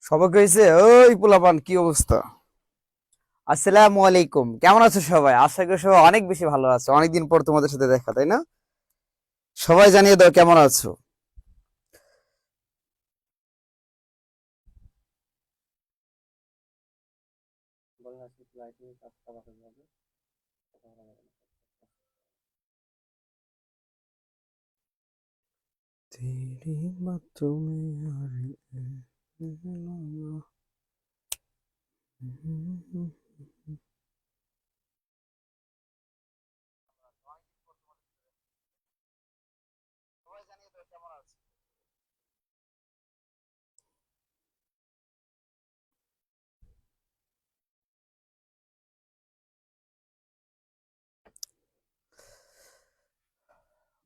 সবাইকে হয়েছে ওই পোলাপান, কি অবস্থা? আসসালামু আলাইকুম, কেমন আছো সবাই? আশা করি সবাই অনেক বেশি ভালো আছো। অনেকদিন পর তোমাদের সাথে দেখা, তাই না? সবাই জানিয়ে দাও কেমন আছো। तेरी बातों में यार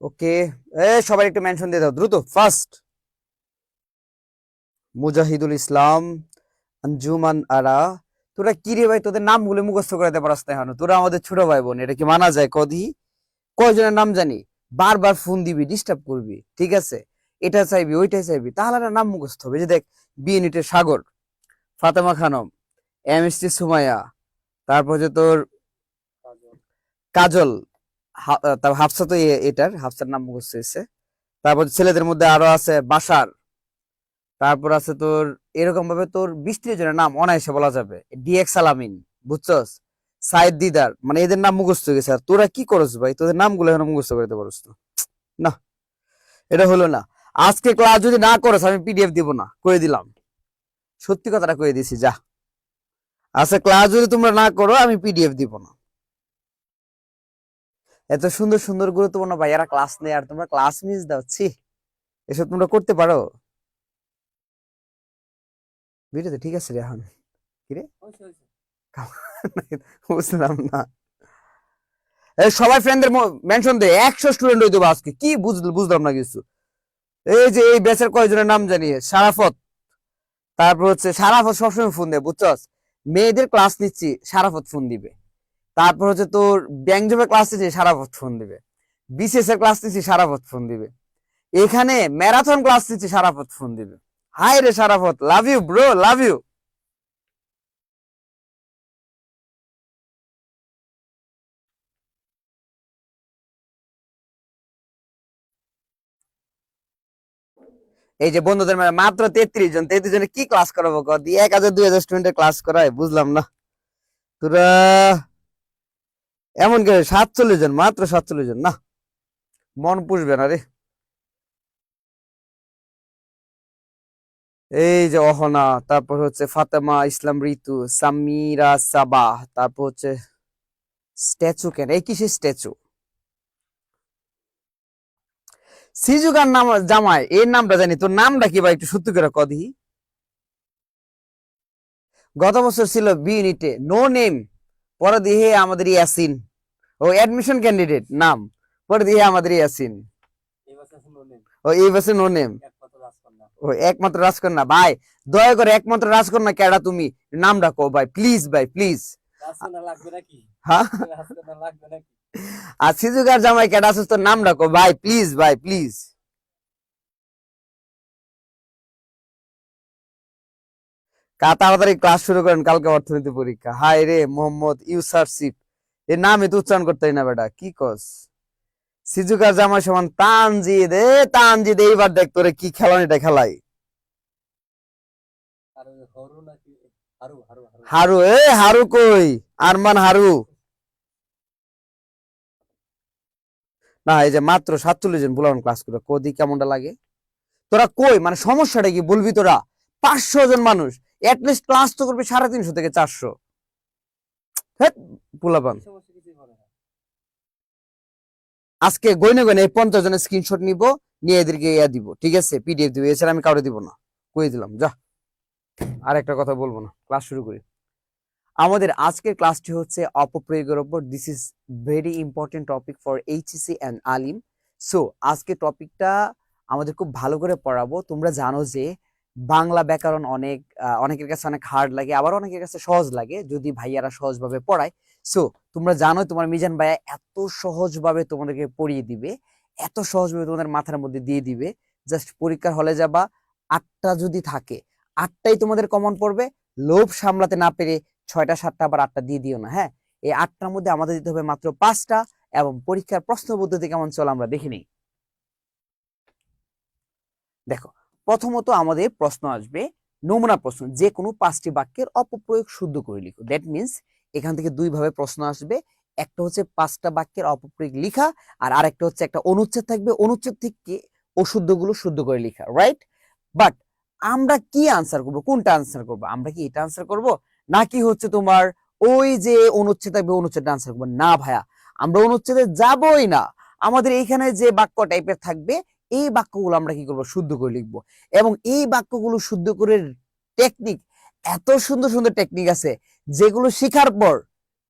ওকে। সবাই একটু মেনশন দিয়ে দাও দ্রুত, ফার্স্ট। মুজাহিদুল ইসলাম, আঞ্জুমান আরা। তোরা কি রে ভাই, তোদের নামগুলো মুখস্থ করাতে পারস না এখনো? তোরা আমাদের ছোট ভাই বোন, এটা কি মানা যায়? কদি কয়জনের নাম জানি, বারবার ফোন দিবি, ডিস্টার্ব করবি, ঠিক আছে? এটা চাইবি, ওইটাই চাইবি, তাহলে একটা নাম মুখস্থ হবে। যে দেখ, বি ইউনিটের সাগর, ফাতেমা খানম, এমএসটি সুমাইয়া, তারপর যে তোর কাজল, তারপর হাফসা, তো এটার হাফসার নাম মুখস্থ হয়েছে। তারপর ছেলেদের মধ্যে আরো আছে বাসার, তারপর আছে তোর এরকম ভাবে তোর 20-30 জনের নাম অনায়াসে বলা যাবে। ডিএক্স আলামিন, বুঝছস? সাইদ দিদার, মানে এদের নাম মুখস্থ হয়ে গেছে। আর তোরা কি করছ ভাই? তোদের নামগুলো এখন মুখস্থ করতে পারছ না? না, এটা হলো না। আজকে ক্লাস যদি না করছ, আমি পিডিএফ দিব না, করে দিলাম। সত্যি কথাটা কয়ে দিছি, যা। আচ্ছা, ক্লাস যদি তোমরা না করো, আমি পিডিএফ দিব না। এত সুন্দর সুন্দর গুরুত্বপূর্ণ ভাইয়ারা ক্লাস নেই, আর তোমরা ক্লাস মিস দাও, ছি। এসব তোমরা করতে পারো? ভিডিওতে ঠিক আছে রে এখন? কিরে, বুঝলাম না। সবাই ফ্রেন্ডদের মেনশন দে, 100 স্টুডেন্ট হয়ে দেবো আজকে। কি বুঝলাম না কিছু। এই যে এই ব্যাচের কয়জনের নাম জানি, সারাফত। তারপর হচ্ছে সারাফত সবসময় ফোন দেয়, বুঝছস? মেয়েদের ক্লাস নিচ্ছি, সারাফত ফোন দিবে। তারপর হচ্ছে তোর ব্যাংজবে ক্লাস নিচ্ছি, সারাফত ফোন দিবে। বিসিএস এর ক্লাস নিচ্ছি, সারাফত ফোন দিবে। এখানে ম্যারাথন ক্লাস নিচ্ছি, সারাফত ফোন দিবে। হাই রে Sharafat, love you bro, love you. এই যে বন্ধুদের মাত্র 33 জন, 33 জনে কি ক্লাস করাবো? 1000-2000 স্টুডেন্টের ক্লাস করায়, বুঝলাম না। তোরা এমন করে 47 জন, মাত্র 47 জন, না, মন পুষবে না রে। এই যে অহনা, তারপর হচ্ছে ফাতেমা ইসলাম ঋতু, সামিরা সাবাহ, তারপর হচ্ছে স্ট্যাচু। কেন এই কিসের স্ট্যাচু? সিজুকার নাম জামাই, এর নামটা জানি, তোর নামটা কি ভাই? একটু সত্যি করে কদি। গত বছর ছিল বি ইউনিটে, নো নেম। পরে দিয়ে আমাদের ইয়াসিন, ও অ্যাডমিশন ক্যান্ডিডেট নাম। পরে দিয়ে আমাদের ইয়াসিন, ও এই বছর নো নেম। ও একমাত্র রাজকন্যা ভাই। দয়া করে একমাত্র রাজকন্যা কেডা তুমি? নাম ডাকো ভাই, প্লিজ ভাই, প্লিজ। হ্যাঁ, আর সিজুকার জামাই কেডা আছে? তোর নাম ডাকো ভাই, প্লিজ ভাই, প্লিজ। তাড়াতাড়ি ক্লাস শুরু করেন, কালকে অর্থনীতি পরীক্ষা। হাই রে মোহাম্মদ ইউসারশিপ, এর নামই তো উচ্চারণ করতেই না বেটা, কি কস? সিজুকার জামাই সমান তানজিদ। তানজিদ, এইবার দেখ তোরে কি খেলানিটা খেলাই। হারু, হারু কই? আরমান হারু না। এই যে মাত্র 47 জন বুলান ক্লাস করে, কদি কেমনটা লাগে? তোরা কই, মানে সমস্যাটা কি বলবি তোরা? 500 জন মানুষ, এটলিস্ট ক্লাস তো করবি 350 থেকে 400। পোলাপান আজকে গইনে গইনে 50 জনের স্ক্রিনশট নিব, নিয়ে এদেরকে ইয়া দিব, ঠিক আছে? পিডিএফ দিব, এছাড়া আমি কাউরে দিব না। কই দিলাম যা, আর একটা কথা বলবো না, ক্লাস শুরু করি। আমাদের আজকের ক্লাসটি হচ্ছে অপপ্রয়োগের উপর। This is very important topic for HSC and Alim. So আজকে টপিকটা আমাদের খুব ভালো করে পড়াবো। তোমরা জানো যে বাংলা ব্যাকরণ অনেকের কাছে অনেক হার্ড লাগে, আবার অনেকের কাছে সহজ লাগে যদি ভাইয়ারা সহজভাবে পড়ায়। সো তোমরা জানো তোমার মিজান ভাইয়া এত সহজভাবে তোমাদেরকে পড়িয়ে দিবে, এত সহজভাবে তোমাদের মাথার মধ্যে দিয়ে দিবে। জাস্ট পরীক্ষার হলে যাবা, 8টা যদি থাকে 8টাই তোমাদের কমন পড়বে। লোভ সামলাতে না পেরে 6টা 7টা আবার 8টা দিয়ে দিও না। হ্যাঁ, এই 8টার মধ্যে আমাদের দিতে হবে মাত্র 5টা। এবং পরীক্ষার প্রশ্ন পদ্ধতি কেমন চলো আমরা দেখে নিই। দেখো, প্রথমত আমাদের প্রশ্ন আসবে নমুনা প্রশ্ন, যে কোনো 5টি বাক্যের অপপ্রয়োগ শুদ্ধ করে লিখো। দ্যাট মিনস এখান থেকে দুই ভাবে প্রশ্ন আসবে। একটা হচ্ছে 5টা বাক্যের অপপ্রয়োগ লিখা, আর আরেকটা হচ্ছে একটা অনুচ্ছেদ থাকবে, অনুচ্ছেদ থেকে অশুদ্ধগুলো শুদ্ধ করে লিখা, রাইট? বাট আমরা কি আনসার করব, কোনটা আনসার করব? আমরা কি এটা আনসার করব, নাকি হচ্ছে তোমার ওই যে অনুচ্ছেদ থাকবে অনুচ্ছেদটা আনসার করবো? না ভাইয়া, আমরা অনুচ্ছেদে যাবই না। আমাদের এইখানে যে বাক্য টাইপের থাকবে এই বাক্যগুলো আমরা কি করবো, শুদ্ধ করে লিখবো। এবং এই বাক্যগুলো শুদ্ধ করে টেকনিক, এত সুন্দর সুন্দর টেকনিক আছে যেগুলো শিখার পর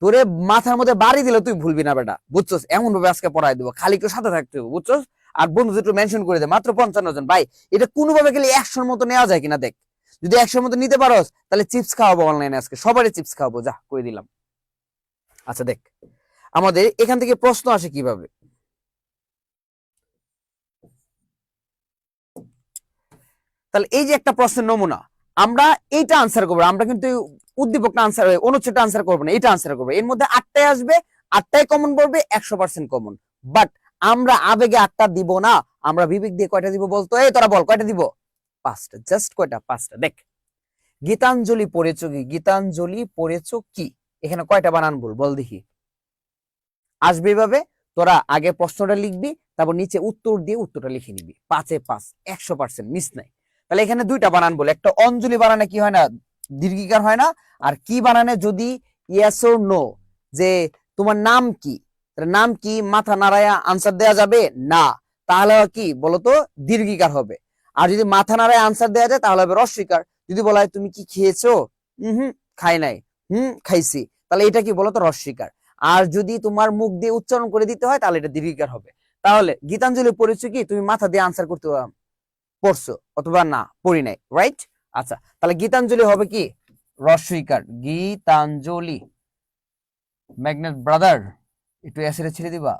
তোরে মাথার মধ্যে বাড়ি দিলে তুই ভুলবি না বেটা, বুঝছস? এমন ভাবে আজকে পড়াই দেবো, খালি একটু সাথে থাকতে হবে, বুঝছস? আর বন্ধু একটু মেনশন করে দে, মাত্র 55 জন। ভাই এটা কোনোভাবে গেলে 100-র মতো নেওয়া যায় কিনা দেখ। যদি 100-র মতো নিতে পারোস তাহলে চিপস খাওয়াবো অনলাইনে, আজকে সবারই চিপস খাওয়াবো, যা করে দিলাম। আচ্ছা দেখ, আমাদের এখান থেকে প্রশ্ন আসে কিভাবে। তাহলে এই যে একটা প্রশ্নের নমুনা, আমরা এইটা আনসার করবো। আমরা কিন্তু উদ্দীপকটা আনসার, অনুচ্ছেদটা আনসার করবো না, এটা আনসার করবো। এর মধ্যে 8টাই আসবে, 8টাই কমন পড়বে, 100% কমন। বাট আমরা আবেগে 8টা দিব না, আমরা বিবেক দিয়ে কয়টা দিব বলতো? এই তোরা বল, কয়টা দিব? 5টা। জাস্ট কয়টা? 5টা। দেখ, গীতাঞ্জলি পড়েছ কি? গীতাঞ্জলি পড়েছ কি? এখানে কয়টা বানান ভুল বল দেখি। আসবে এভাবে, তোরা আগে প্রশ্নটা লিখবি, তারপর নিচে উত্তর দিয়ে উত্তরটা লিখে নিবি। 5-এ 5, 100% মিস নাই। তাহলে এখানে দুইটা বানান বলে, একটা অঞ্জলি বানানে কি হয় না, দীর্ঘিকার হয় না। আর কি বানানে যদি ইয়েস অর নো, যে তোমার নাম কি, নাম কি মাথা নাড়ায়া আনসার দেয়া যাবে না, তাহলে কি বলতো, দীর্ঘিকার হবে। আর যদি মাথা নাড়ায় আনসার দেয়া যায় তাহলে হবে রস্বীকার। যদি বলা হয় তুমি কি খেয়েছো, খাই নাই, খাইছি, তাহলে এটা কি বলতো, রস্বীকার। আর যদি তোমার মুখ দিয়ে উচ্চারণ করে দিতে হয় তাহলে এটা দীর্ঘিকার হবে। তাহলে গীতাঞ্জলি পড়েছো কি, তুমি মাথা দিয়ে আনসার করতে পড়ছো অথবা না পড়ি নাই, রাইট? আচ্ছা, তাহলে গীতাঞ্জলি হবে কি, রস্বীকার। গীতাঞ্জলি, ম্যাগনেট ব্রাদার একটু অ্যাসিডে ছেড়ে দিবা।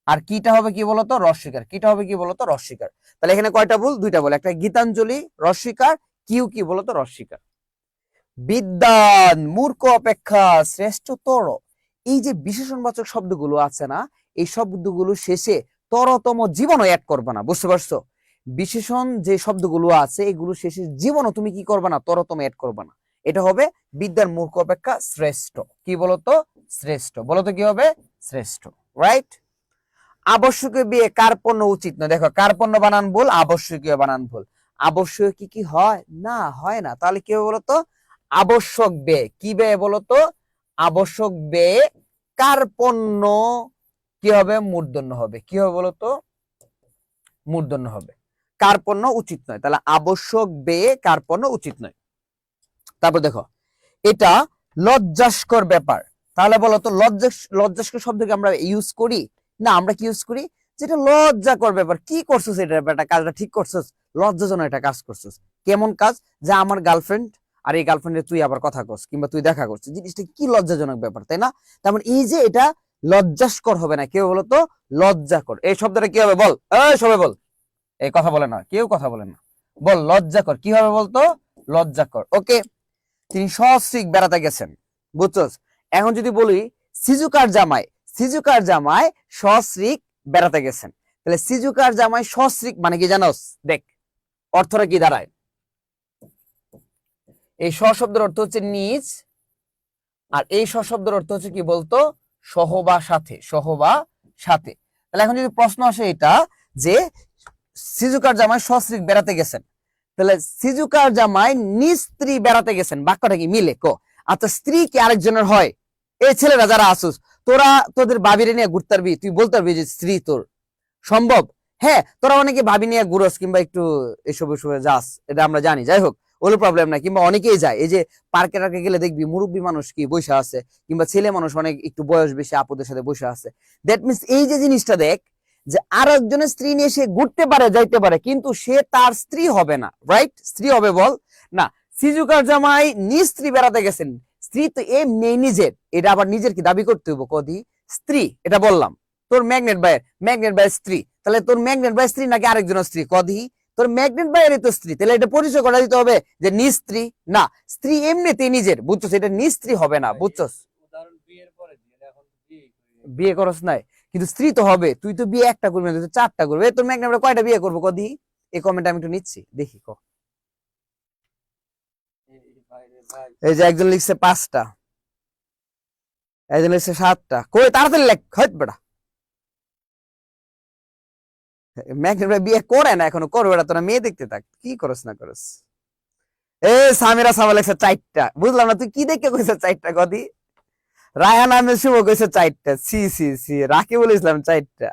আর কিটা হবে কি বলতো, রস্বীকার। কিটা হবে কি বলতো, রস্বীকার। তাহলে এখানে কয়টা ভুল? দুইটা ভুল। একটা গীতাঞ্জলি রস্বীকার, কিউ কি বলতো, রস্বীকার। বিদ্বান মূর্খ অপেক্ষা শ্রেষ্ঠতর। এই যে বিশেষণবাচক শব্দগুলো আছে না, এই শব্দগুলো শেষে তরতম জীবনও অ্যাড করবে না, বুঝতে পারছো? বিশেষণ যে শব্দগুলো আছে এগুলো শেষে জীবনও তুমি কি করবে না, তরতম অ্যাড করবে না। এটা হবে বিদ্যার মূর্খ অপেক্ষা শ্রেষ্ঠ। কি বলতো, শ্রেষ্ঠ। বলতো কি হবে, শ্রেষ্ঠ, রাইট? আবশ্যকীয় বিয়ে কার পণ্য উচিত নয়। দেখো, কার পণ্য বানান ভুল, আবশ্যকীয় বানান ভুল। আবশ্যক কি হয় না, হয় না। তাহলে কি হবে বলতো, আবশ্যক ব্যয়। কি ব্যয় বলতো, আবশ্যক ব্যয় কার পণ্য কি হবে, মূর্ধন্য হবে। কি হবে বলতো, মূর্ধন্য হবে। কার পণ্য উচিত নয়, তাহলে আবশ্যক ব্যয় কার পণ্য উচিত নয়। তারপর দেখো, এটা লজ্জাস্কর ব্যাপার। তাহলে বলতো লজ্জাস্কর শব্দকে আমরা ইউজ করি না, আমরা কি ইউজ করি, যেটা লজ্জাকর ব্যাপার। কি করছিস এটা, ব্যাপারটা কাজটা ঠিক করছিস, লজ্জাজনক একটা কাজ করছিস। কেমন কাজ? যে আমার গার্লফ্রেন্ড আর এই গার্লফ্রেন্ডে তুই আবার কথা করছিস কিংবা তুই দেখা করছিস, জিনিসটা কি লজ্জাজনক ব্যাপার, তাই না? তেমন এই যে এটা লজ্জাস্কর হবে না, কেউ বলতো লজ্জাকর। এই শব্দটা কি হবে বল, এই সবাই বল। এই কথা বলে না, কেউ কথা বলে না, বল। লজ্জাকর কি হবে বলতো, লজ্জাকর। ওকে, তিনি সস্ত্রীক বেড়াতে গেছেন, বুঝছস? এখন যদি বলি সিজুকার জামাই, সিজুকার জামাই সস্ত্রীক বেড়াতে গেছেন, তাহলে সিজুকার জামাই সস্ত্রীক মানে কি জানোস? দেখ অর্থটা কি দাঁড়ায়। এই শব্দের অর্থ হচ্ছে নিজ, আর এই শব্দের অর্থ হচ্ছে কি বলতো, সহ বা সাথে, সহ বা সাথে। তাহলে এখন যদি প্রশ্ন আসে এটা যে সিজুকার জামাই সস্ত্রীক বেড়াতে গেছেন, তাহলে সিজুকার জামাই নিজ স্ত্রী বেড়াতে গেছেন, বাক্যটা কি মিলে কো? আচ্ছা, স্ত্রী কি আরেকজনের হয়? এই ছেলেরা যারা আসুস, তোরা তোদের বাবিরে নিয়ে ঘুরতে পারবি, তুই বলতে পারবি যে স্ত্রী তোর? সম্ভব? হ্যাঁ তোরা অনেকে ভাবি নিয়ে ঘুরস কিংবা একটু এসব যাস, এটা আমরা জানি, যাই হোক ওগুলো প্রবলেম নাই, কিংবা অনেকেই যায় এই যে পার্কে টার্কে গেলে দেখবি মুরব্বী মানুষ কি বসে আছে, কিংবা ছেলে মানুষ অনেক একটু বয়স বেশি আপুদের সাথে বসে আছে। দ্যাট মিনস এই যে জিনিসটা দেখ, যে আর একজনের স্ত্রী নিয়ে সে ঘুরতে পারে যাইতে পারে, কিন্তু সে তার স্ত্রী হবে না, রাইট? স্ত্রী হবে বল না। সিজুকার জামাই নিজ স্ত্রী বেড়াতে গেছেন, স্ত্রী তো এমনি নিজের, এটা আবার নিজের কি দাবি করতে হইব কদি? স্ত্রী, এটা বললাম। তোর ম্যাগনেট ভাইয়ের স্ত্রী, তাহলে তোর ম্যাগনেট ভাইয়ের স্ত্রী নাকি আরেকজনের স্ত্রী কদি? তোর ম্যাগনেট ভাইয়েরই তো স্ত্রী, তাহলে এটা পরিচয় করা দিতে হবে যে নিজ স্ত্রী না, স্ত্রী এমনিতেই নিজের, বুঝছস? এটা নিজ স্ত্রী হবে না, বুঝছস? বিয়ে করস নাই, কিন্তু স্ত্রী তো হবে। তুই তো বিয়ে একটা করবি না, তুই তো 4টা করবি। তোর ম্যাগনেট ভাই কয়টা বিয়ে করবো কদি? এই কমেন্ট আমি একটু নিচ্ছি, দেখি ক। এই যে একজন লিখছে 5টা, একজন লিখছে 7টা। কই তাড়াতাড়ি লেখ, হট বেটা। ম্যাগনেট ভাই বিয়ে করে না এখনো, করবে বেটা, তোরা মেয়ে দেখতে থাক, কি করস না করস। এ সামিরা সাবা লেখছে 4টা, বুঝলাম না তুই কি দেখে কইছ 4টা কদি? রায়হান আহমেদ শুভ কইছে 4টা, সি সি সি। রাকিবুল ইসলাম 4টা,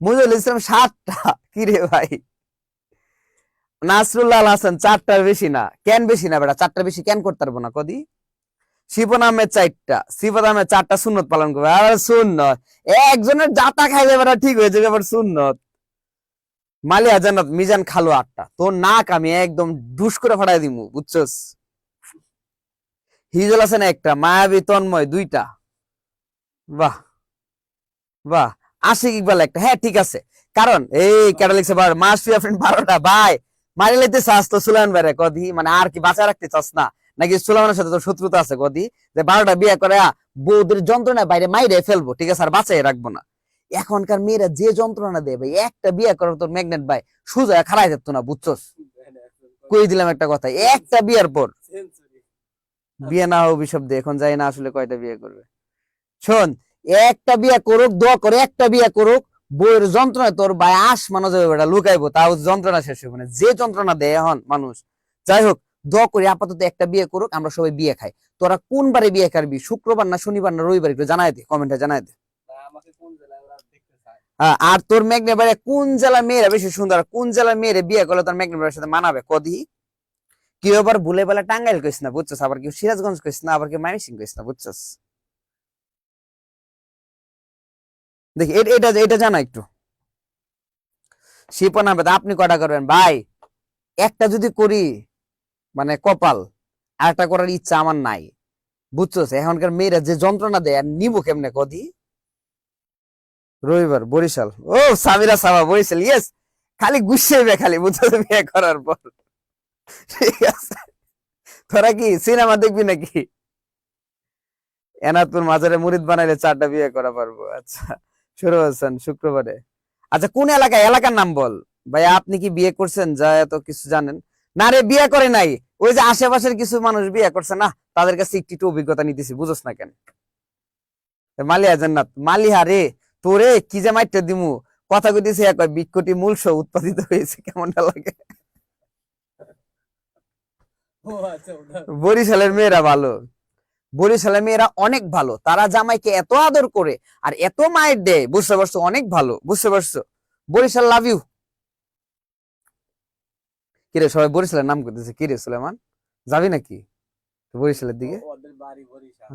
মুজুল ইসলাম 7টা। কি রে ভাই? নাসরুল্লাহ হাসান 4টার বেশি না, কেন বেশি না বেটা? 4টার বেশি কেন করতে পারবো না কদি? শিপন আহমেদ 4টা, শিপন আহমেদ 4টা সুন্নত পালন করবে। আবার সুন্নত একজনের জাতা খাইলে বেটা ঠিক হয়ে যাবে, আবার সুন্নত। মালিয়া জান্নাত মিজান খালো 8টা। তোর নাক আমি একদম ডুস করে ফাটাই দিমু, বুঝছস? হিজল হাসান 1টা, মায়াবী তন্ময় 2টা। বাহ বাহ। আশিক ইকবাল 1টা, হ্যাঁ ঠিক আছে। কারণ এই কেটা লিখছে মাসফিয়া ফ্রেন্ড 12টা। ভাই মারি লাইতে চাস তো সুলাইমান ভাইরে কদি? মানে আর কি বাঁচা রাখতে চাস না নাকি? সুলাইমানের সাথে তোর শত্রুতা আছে কদি? যে 12টা বিয়ে করে বউদের যন্ত্রণা বাইরে মাইরে ফেলবো, ঠিক আছে, আর বাঁচাই রাখবো না। এখনকার মেয়েরা যে যন্ত্রণা দেয় ভাই, একটা বিয়ে করার তোর ম্যাগনেট ভাই সোজা খাড়াই যেত না, বুঝছস? কই দিলাম একটা কথা, একটা বিয়ের পর বিয়ে না অভিশাপ দে, এখন যাই না আসলে কয়টা বিয়ে করবে। শোন, একটা বিয়ে করুক, দোয়া করে একটা বিয়ে করুক, বইয়ের যন্ত্রণা তোর ভাই মানা যাবে বেটা, লুকাইবো, তাও যন্ত্রণা শেষ হবে না, যে যন্ত্রণা দেয় এখন মানুষ। যাই হোক, দোয়া করি আপাতত একটা বিয়ে করুক, আমরা সবাই বিয়ে খাই। তোরা কোন বারে বিয়ে করবি, শুক্রবার না শনিবার না রবিবার, একটু জানাই দে, কমেন্টে জানাই দে। আর তোর ম্যাগনেট ভাই কোন জেলা মেয়েরা বেশি সুন্দর, কোন জেলার মেয়েরা বিয়ে করলে তোর ম্যাগনেট ভাইয়ের সাথে মানাবে কদি? কেউ আবার ভুলে বেলা টাঙ্গাইল কইস না, বুঝছস? আবার কেউ সিরাজগঞ্জ কইস না, আবার কেউ ময়মনসিংহ কইস না, বুঝছস? দেখি এটা এটা জানা একটু। শিপন আহমেদ আপনি কটা করবেন ভাই? একটা যদি করি মানে কপাল, আর একটা করার ইচ্ছা আমার নাই, বুঝছস? এখনকার মেয়েরা যে যন্ত্রণা দেয় আর নিবো কেমনে কদি? রবিবার বরিশাল, ও সামিরা সাবা বরিশাল, ইয়েস। খালি গুছিয়ে খালি, বুঝছস? বিয়ে করার পর ঠিক আছে। তোরা কি সিনেমা দেখবি নাকি? এনাতুর মাজারে মুরিদ বানাইলে 4টা বিয়ে করা পারবো। আচ্ছা, শুরু হচ্ছেন শুক্রবারে। আচ্ছা কোন এলাকায়, এলাকার নাম বল ভাই। আপনি কি বিয়ে করছেন যা এত কিছু জানেন? না রে বিয়ে করে নাই, ওই যে আশেপাশের কিছু মানুষ বিয়ে করছে না, তাদের কাছে একটু অভিজ্ঞতা নিতেছি, বুঝোস না কেন? মালিয়া জান্নাত, মালিহা রে তোরে কি যে মাইটটা দিমু, কথা কইতেছি এক 20 কোটি মূলস উৎপাদিত হয়েছে, কেমনটা লাগে? বরিশালের মেয়েরা ভালো, বরিশালের মেয়েরা অনেক ভালো, তারা জামাইকে এত আদর করে আর এত মায়ের দেয়, বুঝতে পারছো? অনেক ভালো, বুঝতে পারছো? Barishal love you. কিরে সবাই বরিশালের নাম করতেছে, কিরে সুলেমান যাবি নাকি বরিশালের দিকে?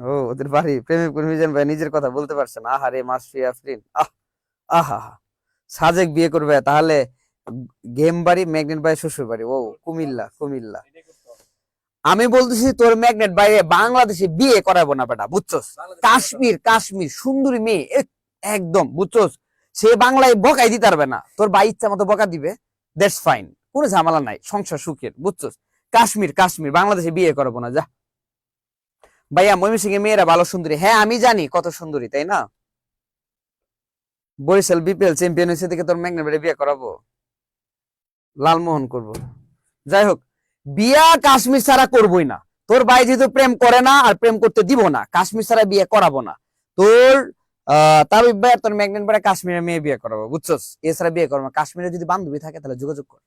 ও ওদের বাড়ি, প্রেমিক মিজান ভাই নিজের কথা বলতে পারছে না, আহারে মাসফিয়া আফরিন, আহা সাজেক বিয়ে করবে তাহলে? গেম বাড়ি ম্যাগনেট ভাই শ্বশুর বাড়ি, ও কুমিল্লা, কুমিল্লা। আমি বলতেছি তোর ম্যাগনেট বাইরে বাংলাদেশে বিয়ে করাবো না বেটা, বুঝছস? কাশ্মীর, কাশ্মীর সুন্দরী মেয়ে একদম, বুঝছস? সে বাংলায় বকাই দিতে পারবে না, তোর ভাই ইচ্ছা মতো বকা দিবে, দ্যাটস ফাইন, কোনো ঝামেলা নাই, সংসার সুখের, বুঝছস? কাশ্মীর, কাশ্মীর, বাংলাদেশে বিয়ে করাবো না, যা। ভাইয়া ময়মনসিংহে মেয়েরা ভালো সুন্দরী, হ্যাঁ আমি জানি কত সুন্দরী, তাই না? বরিশাল বিপিএল চ্যাম্পিয়ন হয়েছে থেকে তোর ম্যাগনেট বাইরে বিয়ে করাবো? লালমোহন করব। যাই হোক, বিয়া কাশ্মীর ছাড়া করবই না। তোর ভাই যেহেতু প্রেম করে না আর প্রেম করতে দিব না, কাশ্মীর ছাড়া বিয়ে করাবো না। তোর তাবিব ভাই তোর ম্যাগনেট ভাই কাশ্মীরের মেয়ে বিয়ে করাবো, বুঝছস? এছাড়া বিয়ে করবো না। কাশ্মীরে যদি বান্ধবী থাকে তাহলে যোগাযোগ কর।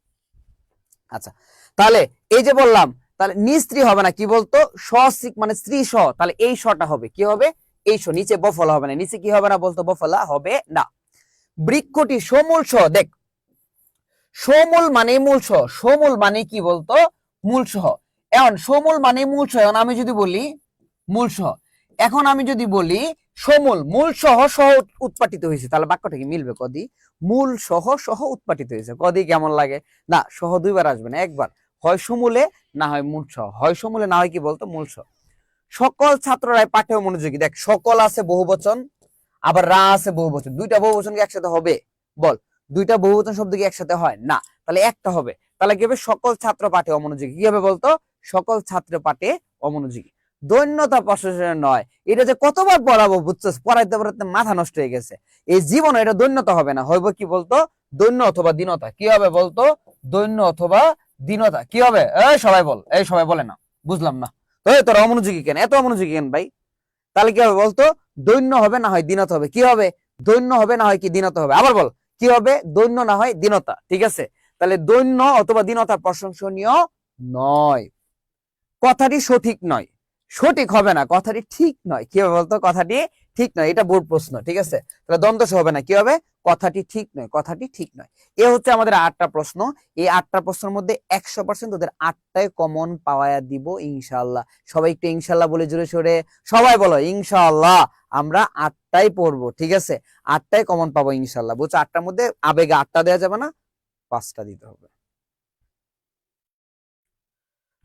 আচ্ছা, তাহলে এই যে বললাম, তাহলে নিস্ত্রী হবে না, কি বলতো? সসিক মানে স্ত্রী স, তাহলে এই শটা হবে কি হবে? এই শ, নিচে বফলা হবে না, নিচে কি হবে না বলতো? বফলা হবে না। বৃক্ষটি সমূল স, দেখ সমূল মানে মূল সহ, সমূল মানে কি বলতো, মূল সহ। এখন সমূল মানে মূল সহ, এখন আমি যদি বলি মূল সহ, এখন আমি যদি বলি সমূল মূল সহ সহ উৎপাটিত হয়েছে, তাহলে বাক্যটা কি মিলবে? কদি মূল সহ সহ উৎপাটিত হয়েছে, কদি কেমন লাগে? না, সহ দুইবার আসবে না, একবার, হয় সমূলে না হয় মূল সহ, হয় সমূলে না হয় কি বলতো মূল সহ। সকল ছাত্ররাই পাঠে মনোযোগী। দেখ, সকল আছে বহুবচন, আবার রা আছে বহুবচন, দুইটা বহুবচন কি একসাথে হবে? বল, দুইটা বহুবচন শব্দ কি একসাথে হয়? না, তাহলে একটা হবে। তাহলে কি হবে? সকল ছাত্র পাঠে অমনোযোগী। কি হবে বলতো? সকল ছাত্র পাঠে অমনোযোগী। দৈন্যতা প্রশাসনের নয়, এটা যে কতবার পড়াবো বুঝছো, পড়াইতে পড়াইতে মাথা নষ্ট হয়ে গেছে। এই জীবনে এটা দৈন্যতা হবে না, হইব কি বলতো, দৈন্য অথবা দীনতা। কি হবে বলতো? দৈন্য অথবা দীনতা। কি হবে? এই সবাই বল, এই সবাই বলে না, বুঝলাম না। তো তোরা অমনোযোগী কেন, এত অমনোযোগী কেন ভাই? তাহলে কি হবে বলতো? দৈন্য হবে না হয় দীনতা হবে। কি হবে? দৈন্য হবে না হয় কি দীনতা হবে। আবার বল, কি হবে? দৈন্য না হয় দীনতা। ঠিক আছে, তাহলে দৈন্য অথবা দীনতা প্রশংসনীয় নয়, কথাটি সঠিক নয়। সঠিক হবে না, কথাটি ঠিক নয়। কি হবে বলতো? কথাটি ঠিক নয়, এটা বোর্ড প্রশ্ন। ঠিক আছে, তাহলে দ্বন্দ্ব হবে না, কি হবে? কথাটি ঠিক নয়, কথাটি ঠিক নয়। এ হচ্ছে আমাদের 8টা প্রশ্ন। এই 8টা প্রশ্নের মধ্যে 100% ওদের 8টাই কমন পাওয়া দিব ইনশাআল্লাহ। সবাই একটু ইনশাআল্লাহ বলে জোরে সোরে সবাই বলো ইনশাআল্লাহ। আমরা 8টাই পড়বো, ঠিক আছে, 8টাই কমন পাবো ইনশাআল্লাহ। বুঝছো? 8টার মধ্যে আবেগে 8টা দেওয়া যাবে না, 5টা দিতে হবে।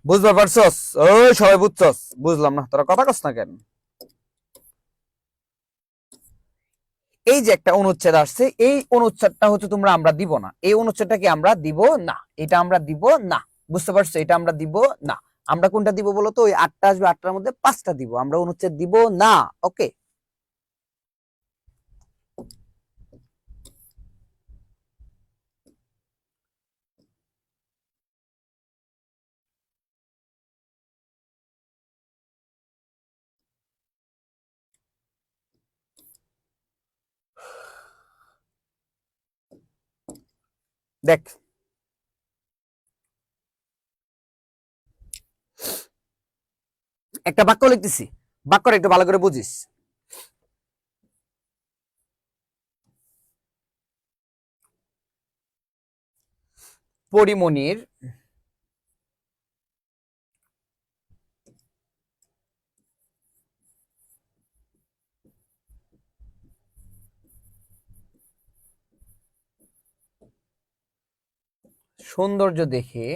বুঝতে পারছস? ওই সবাই বুঝছস? বুঝলাম না, তোরা কথা কস না কেন? এই যে একটা অনুচ্ছেদ আসছে, এই অনুচ্ছেদটা হচ্ছে তোমরা আমরা দিব না, এই অনুচ্ছেদটাকে আমরা দিব না, এটা আমরা দিব না। বুঝতে পারছো? এটা আমরা দিব না। আমরা কোনটা দিব বলো তো? ওই 8টা আসবে, 8টার মধ্যে 5টা দিব, আমরা অনুচ্ছেদ দিব না। ওকে, দেখ, একটা বাক্য লিখতেছি, বাক্যটা একটু ভালো করে বুঝিস। পরিমণির সৌন্দর্য দেখে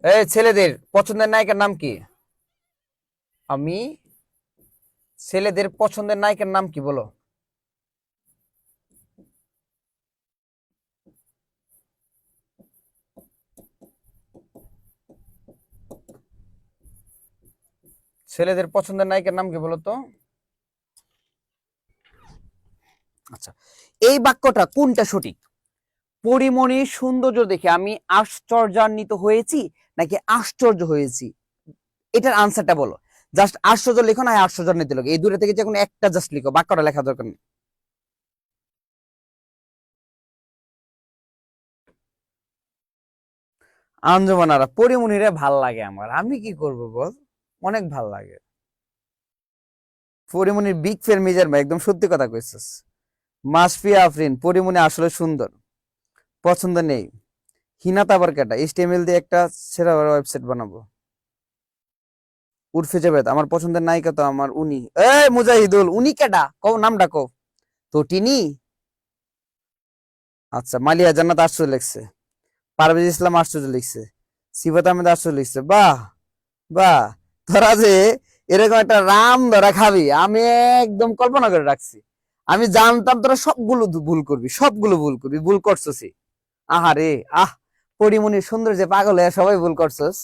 এই ছেলেদের পছন্দের নায়িকার নাম কি? আমি ছেলেদের পছন্দের নায়িকার নাম কি বলো? ছেলেদের পছন্দের নায়িকার নাম কি বলো তো? আচ্ছা, এই বাক্যটা কোনটা সঠিক? পরিমণির সৌন্দর্য দেখে আমি আশ্চর্যান্বিত হয়েছি নাকি আশ্চর্য হয়েছি, এটার আনসারটা বলো। জাস্ট আশ্চর্য লিখো না আশ্চর্যান্বিত লিখো, এই দুটো থেকে যে কোনো একটা জাস্ট লিখো, বাক্যটা লেখা দরকার নেই। আঞ্জুমানারা পরিমণিরে ভাল লাগে আমার, আমি কি করব বল, অনেক ভাল লাগে। পরিমণির বিগ ফের মিজার ভাই, একদম সত্যি কথা কইছিস। মাসফিয়া আফরিন, পরিমণি আসলে সুন্দর, পছন্দ নেই। হিনাত আবার কেটা, এইচটিএমএল দিয়ে একটা সেরা ওয়েবসাইট বানাবো। উর্ফে জাবেদ, আমার পছন্দের নায়িকা তো আমার উনি। এ মুজাহিদুল, উনি কেডা কও, নামটা কও তো। টিনি? আচ্ছা, মালিয়া জান্নাত আশ্চর্য লিখছে, পারভেজ ইসলাম আশ্চর্য লিখছে, সিফাত আহমেদ আশ্চর্য লিখছে। বাহ বাহ, তোরা যে এরকম একটা রাম ধরা খাবি আমি একদম কল্পনা করে রাখছি। আমি জানতাম তোরা সবগুলো ভুল করবি, সবগুলো ভুল করবি, ভুল করছস। আহারে আহ, পরিমণির সৌন্দর্যে পাগল হয়ে সবাই ভুল করছস।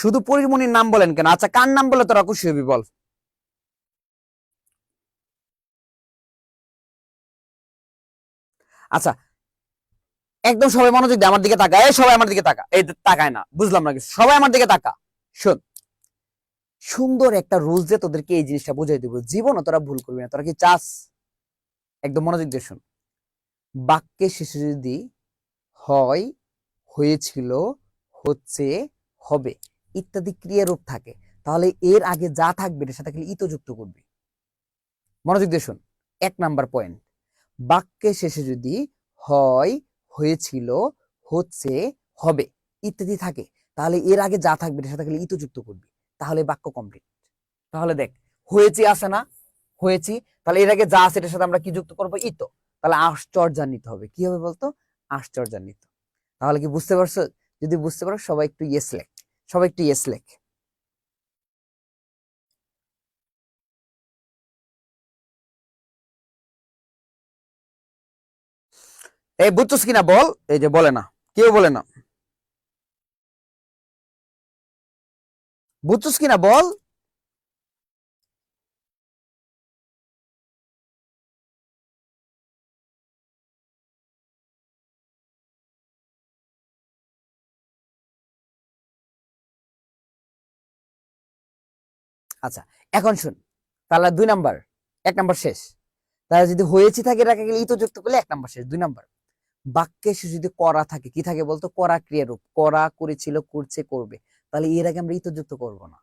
শুধু পরিমণির নাম বলেন কেন? আচ্ছা, কার নাম বলে তোরা খুশি হবি বল? আচ্ছা, একদম সবাই মনোযোগ দিয়ে আমার দিকে তাকা, এই সবাই আমার দিকে তাকা, এই তাকায় না, বুঝলাম না কিছু, সবাই আমার দিকে তাকা। শোন, সুন্দর একটা রুলস দিয়ে তোদেরকে এই জিনিসটা বুঝাই দিব, জীবনও তোরা ভুল করবি না। তোরা কি চাস? একদম মনোযোগ দিয়ে শোন। বাক্যের শেষে যদি হয়, হয়েছিল, হচ্ছে, হবে, ইত্যাদি ক্রিয়ারূপ থাকে, তাহলে এর আগে যা থাকবে এর সাথে খালি ইতো যুক্ত করবি। মনোযোগ দিয়ে শোন, 1 নাম্বার পয়েন্ট, বাক্যের শেষে যদি হয়, হয়েছিল, হচ্ছে, হবে ইত্যাদি থাকে, তাহলে এর আগে যা থাকবে এর সাথে খালি ইতো যুক্ত করবি, তাহলে বাক্য কমপ্লিট। তাহলে দেখ, হয়েছে আছে না, হয়েছি, তাহলে এর আগে যা আছে এটার সাথে আমরা কি যুক্ত করবো, ইতো, তাহলে আশ্চর্যান্বিত হবে। কি হবে বলতো, আশ্চর্যান্বিত। তাহলে কি বুঝতে পারছো? যদি বুঝতে পারো সবাই একটু ইয়েস লেখ, সবাই একটু ইয়েস লেখ। এই বুঝছস কিনা বল, এই যে বলে না, কেউ বলে না, বুঝছস কিনা বল। আচ্ছা, এখন শুন, তাহলে 2 নাম্বার, 1 নাম্বার শেষ। তাহলে যদি হয়েছি থাকে এটাকে ইতো যুক্ত করলে 1 নাম্বার শেষ। 2 নাম্বার, বাক্যে শেষে যদি করা থাকে, কি থাকে বলতো, করা ক্রিয়ারূপ, করা, করেছিল, করছে, করবে, তাহলে এর আগে আমরা ইতো যুক্ত করব না।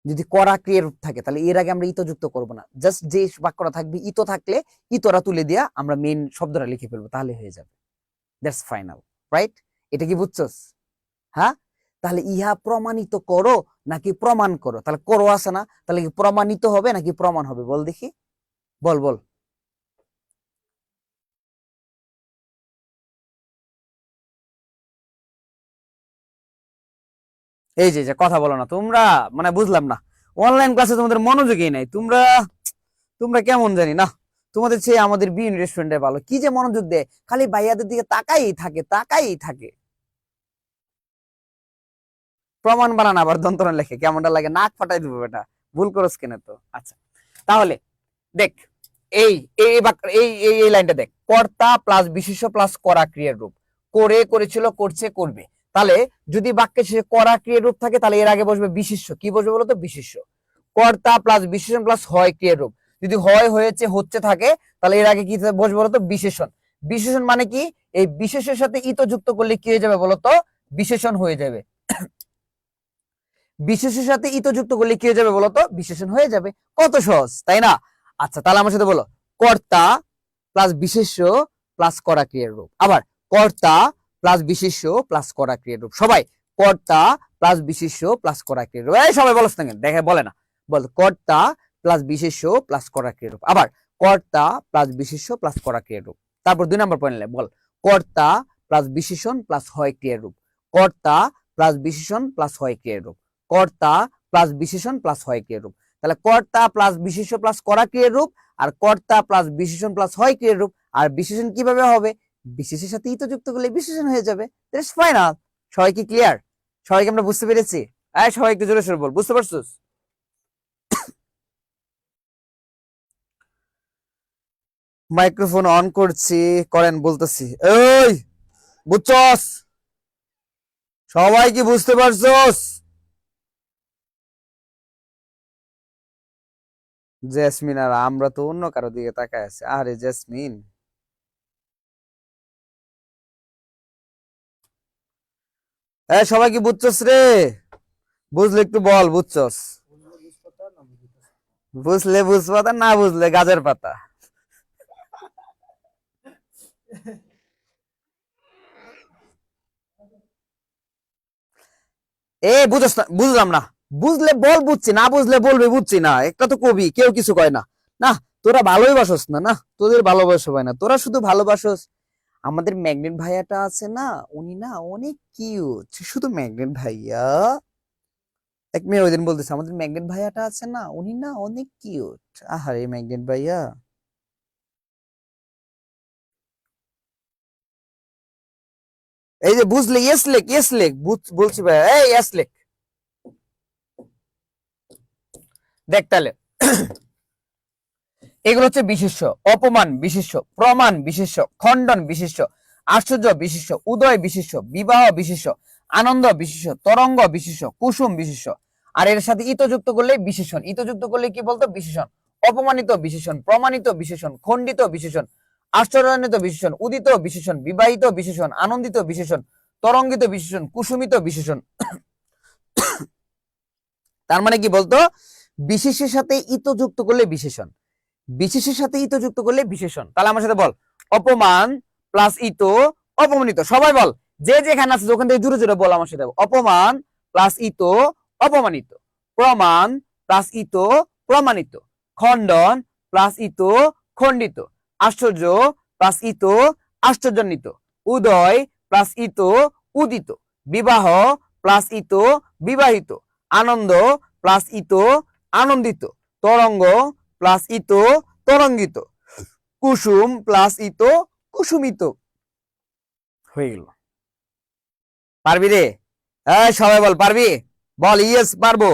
যদি করা ক্রিয়ারূপ থাকে তাহলে এর আগে আমরা ইতো যুক্ত করব না, জাস্ট যে বাক্যটা থাকবে ইতো থাকলে ইতোরা তুলে দিয়া আমরা মেইন শব্দটা লিখে ফেলবো, তাহলে হয়ে যাবে। That's final, right? এটা কি বুঝছস? হ্যাঁ, তাহলে ইহা প্রমাণিত করো নাকি প্রমাণ করো, তাহলে করো আছে না, তাহলে কি প্রমাণিত হবে নাকি প্রমাণ হবে, বল দেখি, বল বল। এই যে যে কথা বলো না তোমরা, মানে বুঝলাম না, অনলাইন ক্লাসে তোমাদের মনোযোগই নাই, তোমরা তোমরা কেমন জানি না, তোমাদের চেয়ে আমাদের বিন রেস্টুরেন্টে ভালো, কি যে মনোযোগ দেয়, খালি ভাইয়াদের দিকে তাকাই থাকে, তাকাই থাকে। প্রমাণ বানান আবার দন্তনা লেখে, কেমনটা লাগে, নাক ফাটাই দিব বেটা, ভুল করস কেন তো। আচ্ছা, তাহলে দেখ, এই এই এই এই এই লাইনটা দেখ, কর্তা প্লাস বিশেষ্য প্লাস করা ক্রিয়ার রূপ, করে, করেছিল, করছে, করবে, তাহলে যদি বাক্যে শেষে করা ক্রিয়ার রূপ থাকে তাহলে এর আগে বসবে বিশেষ্য, কি বসবে বলতো, বিশেষ্য। কর্তা প্লাস বিশেষণ প্লাস হয় ক্রিয়ার রূপ, যদি হয়, হয়েছে, হচ্ছে থাকে তাহলে এর আগে কি বসবে বলতো, বিশেষণ। বিশেষণ মানে কি, এই বিশেষের সাথে ইতো যুক্ত করলে কি হয়ে যাবে বলতো, বিশেষণ হয়ে যাবে। বিশেষের সাথে ইতো যুক্ত করলে কি হয়ে যাবে বলতো, বিশেষণ হয়ে যাবে। কত সহজ, তাই না? আচ্ছা, তাহলে আমার সাথে বলো, কর্তা প্লাস বিশেষ্য প্লাস করা ক্রিয়ার রূপ। আবার কর্তা প্লাস বিশেষ্য প্লাস করা ক্রিয়ার রূপ। সবাই কর্তা প্লাস বিশেষ্য প্লাস করা ক্রিয়ার রূপ। এই সবাই বলছ না কেন, দেখে বলে না, বল কর্তা প্লাস বিশেষ্য প্লাস করা ক্রিয়ার রূপ। আবার কর্তা প্লাস বিশেষ্য প্লাস করা ক্রিয়ার রূপ। তারপর 2 নাম্বার পয়েন্ট বল, কর্তা প্লাস বিশেষণ প্লাস হয় ক্রিয়ার রূপ। কর্তা প্লাস বিশেষণ প্লাস হয় ক্রিয়ার রূপ। কর্তা প্লাস বিশেষণ প্লাস হয় ক্রিয়ার রূপ। তাহলে কর্তা প্লাস বিশেষ্য প্লাস করা ক্রিয়ার রূপ, আর কর্তা প্লাস বিশেষণ প্লাস হয় ক্রিয়ার রূপ। আর বিশেষণ কিভাবে হবে, বিশেষের সাথে ইতো যুক্ত করলে বিশেষণ হয়ে যাবে। That's final. সবাই কি ক্লিয়ার? সবাইকে আমরা বুঝতে পেরেছি? সবাই একটু জোরে সোরে বল, বুঝতে পারছিস? মাইক্রোফোন অন করছি, করেন, বলতেছি। এই বুঝছস? সবাই কি বুঝতে পারছস? জেসমিন আর আমরা তো অন্য কারো দিকে তাকায় আছে, আরে জেসমিন, সবাই কি বুঝছস রে? বুঝলে একটু বল, বুঝছস? বুঝলে বুঝ পাতা, না বুঝলে গাজর পাতা। বুঝছ না, বুঝলাম না, বুঝলে বল বুঝছি, না বুঝলে বলবে বুঝছি না, একটা তো কবি, কেউ কিছু কয় না। না, তোরা ভালোই বাসস না, না তোদের ভালোবাসা হয় না, তোরা শুধু ভালোবাসস। আমাদের ম্যাগনেট ভাইয়াটা আছে না, উনি না অনেক কিউট, শুধু ম্যাগনেট ভাইয়া, এক মেয়ে ওই দিন বলতেছে, আমাদের ম্যাগনেট ভাইয়াটা আছে না, উনি না অনেক কিউট। আহারে ম্যাগনেট ভাইয়া। এই যে বুঝলে ইয়েস লেখ, ইয়েস লেখ, বলছি ভাইয়া, এই ইয়েস লেখ। দেখ তাহলে, এগুলো হচ্ছে বিশেষ্য, অপমান বিশেষ্য, প্রমাণ বিশেষ্য, খণ্ডন বিশেষ্য, আশ্চর্য বিশেষ্য, উদয় বিশেষ্য, বিবাহ বিশেষ্য, আনন্দ বিশেষ্য, তরঙ্গ বিশেষ্য, কুসুম বিশেষ্য। আর এর সাথে ইতো যুক্ত করলে বিশেষণ, ইতো যুক্ত করলে কি বলতো, বিশেষণ। অপমানিত বিশেষণ, প্রমাণিত বিশেষণ, খণ্ডিত বিশেষণ, আশ্চর্যান্বিত বিশেষণ, উদিত বিশেষণ, বিবাহিত বিশেষণ, আনন্দিত বিশেষণ, তরঙ্গিত বিশেষণ, কুসুমিত বিশেষণ। তার মানে কি বলতো, বিশেষের সাথে ইত যুক্ত করলে বিশেষণ, বিশেষের সাথে ইত যুক্ত করলে বিশেষণ। তাহলে আমার সাথে বল, অপমান প্লাস ইত অপমানিত। সবাই বল, যে যেখানে আছে ওখান থেকে জুড়ে জুড়ে বল আমার সাথে, অপমান প্লাস ইত অপমানিত, প্রমাণ প্লাস ইত প্রমাণিত, খণ্ডন প্লাস ইত খণ্ডিত, আশ্চর্য প্লাস ইত আশ্চর্যান্বিত, উদয় প্লাস ইত উদিত, বিবাহ প্লাস ইত বিবাহিত, আনন্দ প্লাস ইত আনন্দিত, তরঙ্গ প্লাস ইত তরঙ্গিত, কুসুম প্লাস ইত কুসুমিত। হয়ে গেল। পারবি রে? সবাই বল পারবি, বল ইয়েস পারবো।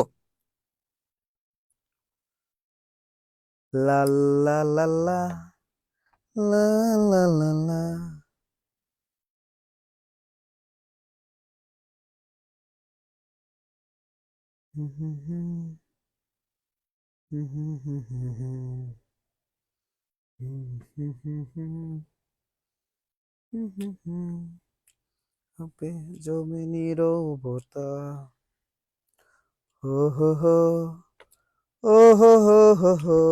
লা লা লা লা লা লা লা লা। হবে জমে নীরবতা, ও হো হো, ও হো হো হো হো,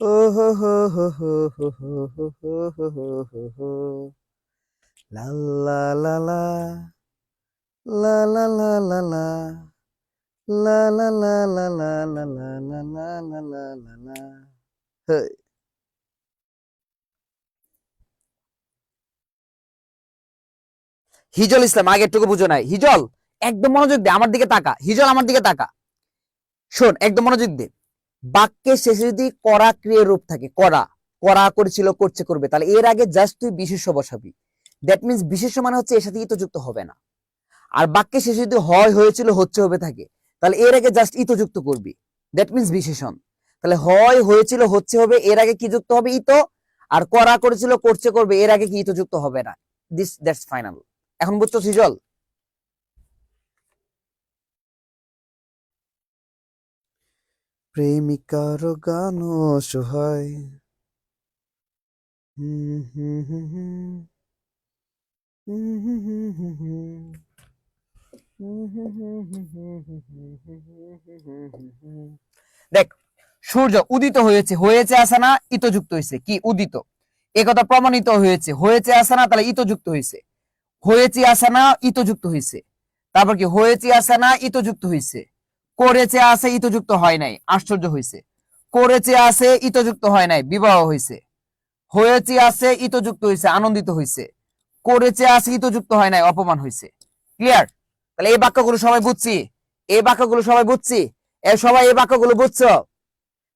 ও হো হো হো হো হো হো হো হো হো হো হো, লা লা লা লা, লা লা লা লা লা, লা লা লা লা লা লা লা লা লা লা লা লা লা। হেই, হিজল ইসলাম আগে একটুকু বুঝো নাই। হিজল একদম মনোযোগ দে, আমার দিকে তাকা, হিজল আমার দিকে তাকা, শোন একদম মনোযোগ দে। বাক্যের শেষে যদি করা ক্রিয়ার রূপ থাকে, করা, করা করেছিল করছে করবে, তাহলে এর আগে জাস্ট তুই বিশেষ্য বসাবি। দ্যাট মিনস বিশেষ্য মানে হচ্ছে এর সাথে ইত যুক্ত হবে না। আর বাক্যের শেষে যদি হয় হয়েছিল হচ্ছে হবে থাকে, তাহলে এর আগে জাস্ট ইত যুক্ত করবি, দ্যাট মিনস বিশেষণ। তাহলে হয় হয়েছিল হচ্ছে হবে, এর আগে কি যুক্ত হবে? ইত। আর করা করেছিল করছে করবে, এর আগে কি ইত যুক্ত হবে না। This that's final. এখন বুঝছো সিজল? প্রেমিকার গান অসহায়, হুম হুম হুম হুম হুম হুম হুম হুম হুম। দেখ, সূর্য উদিত হয়েছে, হয়েছে আসে না, ইতযুক্ত হয়েছে, কি উদিত। এ কথা প্রমাণিত হয়েছে, হয়েছে আসে না, তাহলে ইতযুক্ত হয়েছে, হয়েছে আসে না ইতযুক্ত হয়েছে। তারপর কি হয়েছে আসে না ইতযুক্ত হয়েছে, করেছে আসে ইতযুক্ত হয় নাই, আশ্চর্য হয়েছে, করেছে আসে ইতযুক্ত হয় নাই, বিবাহ হয়েছে, হয়েছে আসে ইতযুক্ত হয়েছে, আনন্দিত হয়েছে, করেছে আসে ইতযুক্ত হয় নাই, অপমান হয়েছে। ক্লিয়ার? তাহলে এই বাক্যগুলো সবাই বুঝছি, এই বাক্যগুলো সবাই বুঝছি, সবাই এই বাক্যগুলো বুঝছো?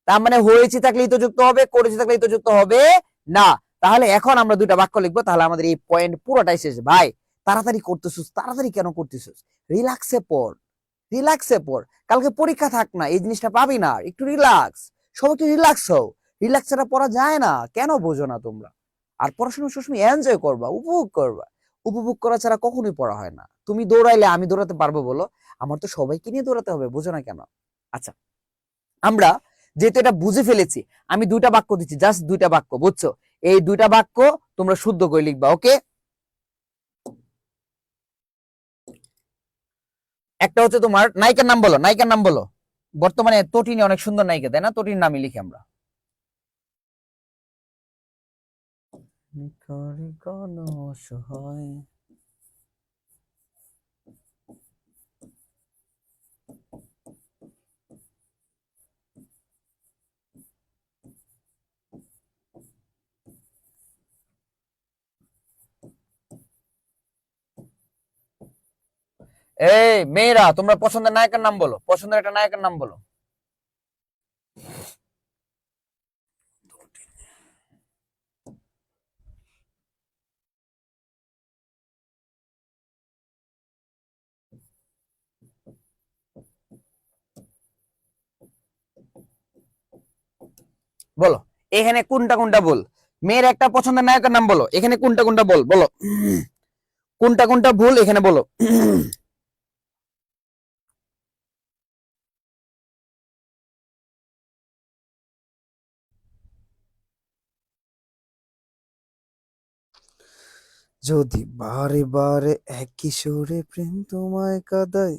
তার মানে হয়েছে থাকলে ইতযুক্ত হবে, করেছে থাকলে ইতযুক্ত হবে না। তাহলে এখন আমরা দুইটা বাক্য লিখবো, তাহলে আমাদের এই পয়েন্ট পুরোটাই শেষ। ভাই তাড়াতাড়ি করতেছিস, তাড়াতাড়ি কেন করতেছিস? রিল্যাক্সে পড়, রিল্যাক্সে পড়, কালকে পরীক্ষা থাক না, এই জিনিসটা পাবি না, একটু রিল্যাক্স। সবাই একটু রিল্যাক্স হও, রিল্যাক্স ছাড়া পড়া যায় না, কেন বোঝো না তোমরা? আর পড়াশোনা সবসময় এনজয় করবা, উপভোগ করবা, উপভোগ করা ছাড়া কখনোই পড়া হয় না। তুমি দৌড়াইলে আমি দৌড়াতে পারবো বলো? আমার তো সবাইকে নিয়ে দৌড়াতে হবে, বোঝো না কেন? আচ্ছা, আমরা যেহেতু এটা বুঝে ফেলেছি, আমি দুইটা বাক্য দিচ্ছি, জাস্ট দুইটা বাক্য, বুঝছো? এই দুইটা বাক্য তোমরা শুদ্ধ করে লিখবা, ওকে? একটা হচ্ছে তোমার নায়িকার নাম বলো, নায়িকার নাম বলো। বর্তমানে তটিনী অনেক সুন্দর নায়িকা, তাই না? তটিনীর নামই লিখি আমরা। এই মেয়েরা, তোমরা পছন্দের নায়কের নাম বলো, পছন্দের একটা নায়কের নাম বলো। বলো, এখানে কোনটা কোনটা বল। মেয়ের একটা পছন্দের নায়কের নাম বলো, এখানে কোনটা কোনটা বল, বলো কোনটা কোনটা ভুল এখানে বলো। যদি বারে বারে একই সুরে প্রেম তোমায় কাঁদায়,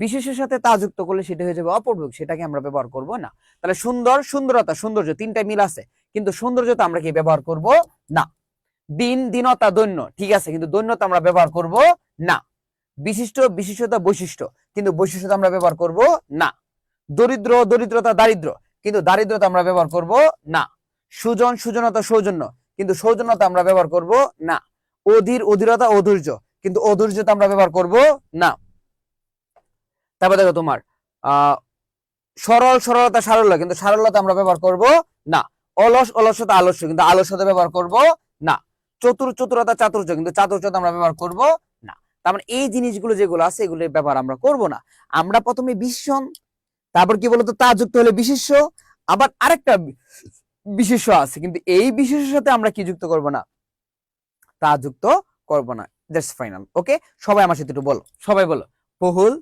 বিশেষের সাথে তা যুক্ত করলে সেটা হয়ে যাবে অপূর্ব, সেটাকে আমরা ব্যবহার করব না। তাহলে সুন্দর, সুন্দরতা, সৌন্দর্য তিনটা মিল আছে, কিন্তু সৌন্দর্যতা আমরা কি ব্যবহার করব না। দিন, দীনতা, দৈন্য ঠিক আছে, কিন্তু দৈন্যতা আমরা ব্যবহার করব না। বিশিষ্ট, বিশিষ্টতা, বৈশিষ্ট্য, কিন্তু বৈশিষ্ট্যতা আমরা ব্যবহার করব না। দরিদ্র, দরিদ্রতা, দারিদ্র, কিন্তু দারিদ্রতা আমরা ব্যবহার করব না। সুজন, সুজনতা, সৌজন্য, কিন্তু সৌজন্যতা আমরা ব্যবহার করব না। অধীর, অধীরতা, অধৈর্য, কিন্তু অধৈর্যতা আমরা ব্যবহার করব না। তারপর দেখো তোমার সরল, সরলতা, সারল্য, কিন্তু সারল্যতা আমরা ব্যবহার করব না। অলস, অলসতা, আলস্য, কিন্তু আলস্যতা ব্যবহার করব না। চতুর, চতুরতা, চাতুর্য, কিন্তু চাতুর্যতা আমরা ব্যবহার করব না। তার মানে এই জিনিসগুলো যেগুলো আছে এগুলোর ব্যবহার আমরা করব না। আমরা প্রথমে বিশেষণ, তারপর কি বলতো তা যুক্ত হলে বিশেষ্য, আবার আরেকটা বিশেষ্য আছে, কিন্তু এই বিশেষের সাথে আমরা কি যুক্ত করব না, তা যুক্ত করব না। That's final. ওকে, সবাই আমার সাথে একটু বলো, সবাই বলো। বহুল,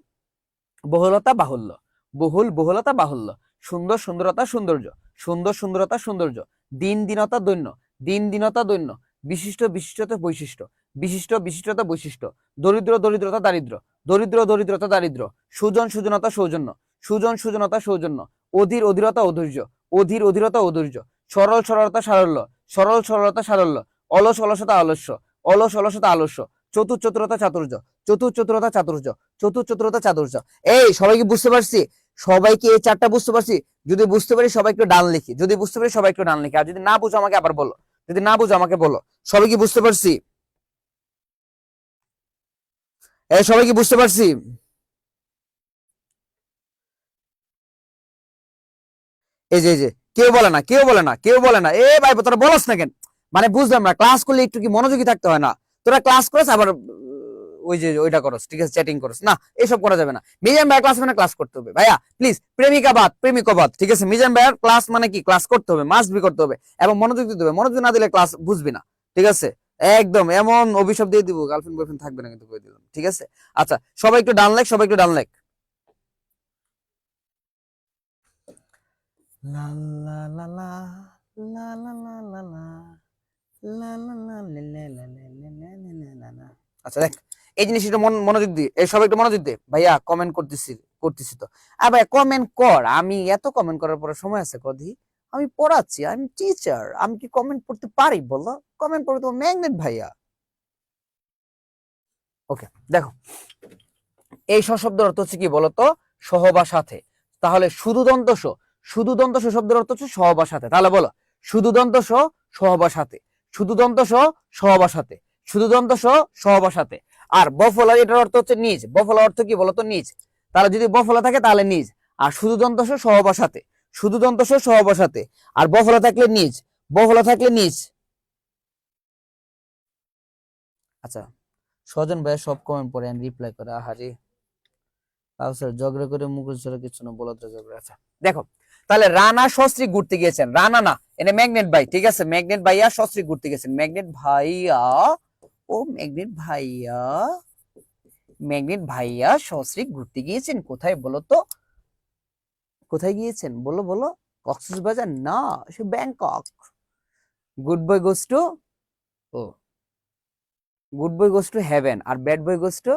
বহুলতা, বাহুল্য, বহুল, বহুলতা, বাহুল্য। সুন্দর, সুন্দরতা, সৌন্দর্য, সুন্দর, সুন্দরতা, সৌন্দর্য। দিন, দীনতা, দৈন্য, দিন, দীনতা, দৈন্য। বিশিষ্ট, বিশিষ্টতা, বৈশিষ্ট্য, বিশিষ্ট, বিশিষ্টতা, বৈশিষ্ট্য। দরিদ্র, দরিদ্রতা, দারিদ্র, দরিদ্র, দরিদ্রতা, দারিদ্র। সুজন, সুজনতা, সৌজন্য, সুজন, সুজনতা, সৌজন্য। অধীর, অধীরতা, অধৈর্য, অধীর, অধীরতা, অধৈর্য। সরল, সরলতা, সারল্য, সরল, সরলতা, সারল্য। অলস, অলসতা, আলস্য, অলস, অলসতা, আলস্য। চতুর, চতুরতা, চাতুর্য, চতুর, চতুরতা, চাতুর্য, চতুর, চতুরতা, চাতুর্য। এই সবাইকে বুঝতে পারছি? সবাইকে এই চারটা বুঝতে পারছি? যদি বুঝতে পারি সবাই একটু ডান লিখি, যদি বুঝতে পারি সবাই একটু ডান লিখি, আর যদি না বুঝো আমাকে আবার বলো, যদি না বুঝো আমাকে বলো। সবাই কি বুঝতে পারছি? এই সবাই কি বুঝতে পারছি? এই যে কেউ বলে না, কেউ বলে না, কেউ বলে না। এ ভাই তোরা বলস না কেন? মানে বুঝলাম না, ক্লাস করলে একটু কি মনোযোগী থাকতে হয় না? তোরা ক্লাস করিস আবার ওই যে ওইটা করস, ঠিক আছে, চ্যাটিং করস না, এসব করা যাবে না। মিজান ভাই ক্লাস মানে ক্লাস করতে হবে ভাইয়া, প্লিজ। প্রেমিকা বাদ, প্রেমিক বাদ, ঠিক আছে। মিজান ভাইয়ার ক্লাস মানে কি ক্লাস করতে হবে, মাস্ট বি করতে হবে, এবং মনোযোগ দিতে হবে। মনোযোগ না দিলে ক্লাস বুঝবি না, ঠিক আছে। একদম এমন অভিশাপ দিয়ে দিব, গার্লফ্রেন্ড বয়ফ্রেন্ড থাকবে না কিন্তু, করে দিলাম, ঠিক আছে। আচ্ছা, সবাই একটু ডান লাইক, সবাই একটু ডান লাইক। লা লা লা লা লা লা লা লা লা লা লা লা লে লে লে লে লে লে লে লে লা লা। আচ্ছা দেখ, এই জিনিসটা মনোযোগ দিয়ে, এই সবাই একটু মনোযোগ দে। ভাইয়া কমেন্ট করতেছি তো। আর ভাই কমেন্ট কর, আমি এত কমেন্ট করার পরে সময় আছে কদি? আমি পড়াচ্ছি, আমি টিচার, আমি কি কমেন্ট পড়তে পারি বলো? কমেন্ট পড়ে তো ম্যাগনেট ভাইয়া। ওকে, দেখো এই শব্দের অর্থ হচ্ছে কি বলতো? সহ বা সাথে। তাহলে শুধু দন্ত স, শুধু দন্ত স শব্দের অর্থ হচ্ছে সহ বা সাথে। তাহলে বলো শুধু দন্ত স, সহ বা সাথে, শুধু দন্ত স, সহ বা সাথে, শুধু দন্ত স, সহ বা সাথে। আর বফলা, এটার অর্থ হচ্ছে নিজ। বফলা অর্থ কি বলতো? নিজ। তাহলে যদি বফলা থাকে তাহলে নিজ। আর শুধু দন্ত স, সহ বা সাথে, শুধু দন্ত স, সহ বা সাথে। আর বফলা থাকলে নিজ, বফলা থাকলে নিজ। আচ্ছা, স্বজন ভাই সব কমেন্ট পড়ে রিপ্লাই করে, আহারে। ঝগড়া করে মুখোশ ধরে কিছু না, বলদ ঝগড়া। আচ্ছা দেখো, তাহলে রানা সস্ত্রী ঘুরতে গিয়েছেন, রানা না, এনে ম্যাগনেট ভাই, ঠিক আছে। ম্যাগনেট ভাইয়া সস্ত্রী ঘুরতে গেছেন, ম্যাগনেট ভাইয়া, ও ম্যাগনেট ভাইয়া, ম্যাগনেট ভাইয়া সস্ত্রী ঘুরতে গিয়েছেন কোথায় বলো তো? কোথায় গিয়েছেন বলো বলো? কক্সবাজার না, সে Bangkok. Good boy goes to, ও good boy goes to heaven, আর bad boy goes to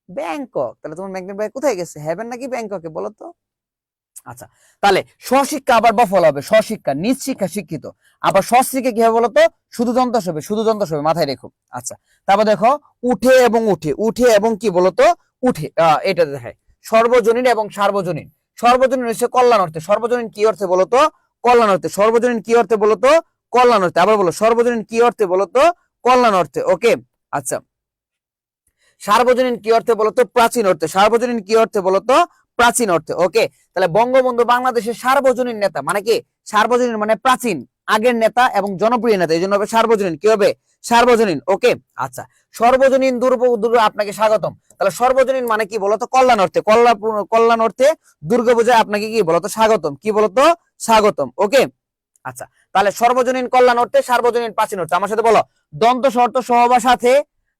Bangkok. তাহলে তোমার ম্যাগনেট ভাই কোথায় গেছে, হেভেন নাকি ব্যাংককে বলো তো? আচ্ছা, তাহলে স্বশিক্ষা আবার বফল হবে, স্বশিক্ষা, নিজ শিক্ষা, শিক্ষিত। আবার সস্ত্রীকে কি হবে বলতো? শুধু দন্ত হবে, শুধু দন্ত হবে, মাথায় রেখো। আচ্ছা, তারপর দেখো উঠে এবং উঠে, উঠে এবং কি বলতো? উঠে, এটা দেখায় সর্বজনীন এবং সার্বজনীন। সর্বজনীন হচ্ছে কল্যাণ অর্থে, সর্বজনীন কি অর্থে বলতো? কল্যাণ অর্থে। সর্বজনীন কি অর্থে বলতো? কল্যাণ অর্থে। আবার বলো সর্বজনীন কি অর্থে বলতো? কল্যাণ অর্থে। ওকে, আচ্ছা। সার্বজনীন কি অর্থে বলতো? প্রাচীন অর্থে। সার্বজনীন কি অর্থে বলতো? প্রাচীন অর্থে। ওকে, তাহলে বঙ্গবন্ধু বাংলাদেশের সার্বজনীন নেতা, মানে কি? সার্বজনীন মানে প্রাচীন, আগের নেতা এবং জনপ্রিয় নেতা, এই জন্য হবে সার্বজনীন। কি হবে? সার্বজনীন। ওকে, আচ্ছা। সর্বজনীন দুর্গা আপনাকে স্বাগতম। তাহলে সর্বজনীন মানে কি বলতো? কল্যাণ অর্থে। কল্যাণ অর্থে দুর্গা পূজায় আপনাকে কি বলতো? স্বাগতম। কি বলতো? স্বাগতম। ওকে, আচ্ছা। তাহলে সর্বজনীন কল্যাণ অর্থে, সার্বজনীন প্রাচীন অর্থে। আমার সাথে বলো, দ্বন্দ্ব শর্ত সহবা সাথে,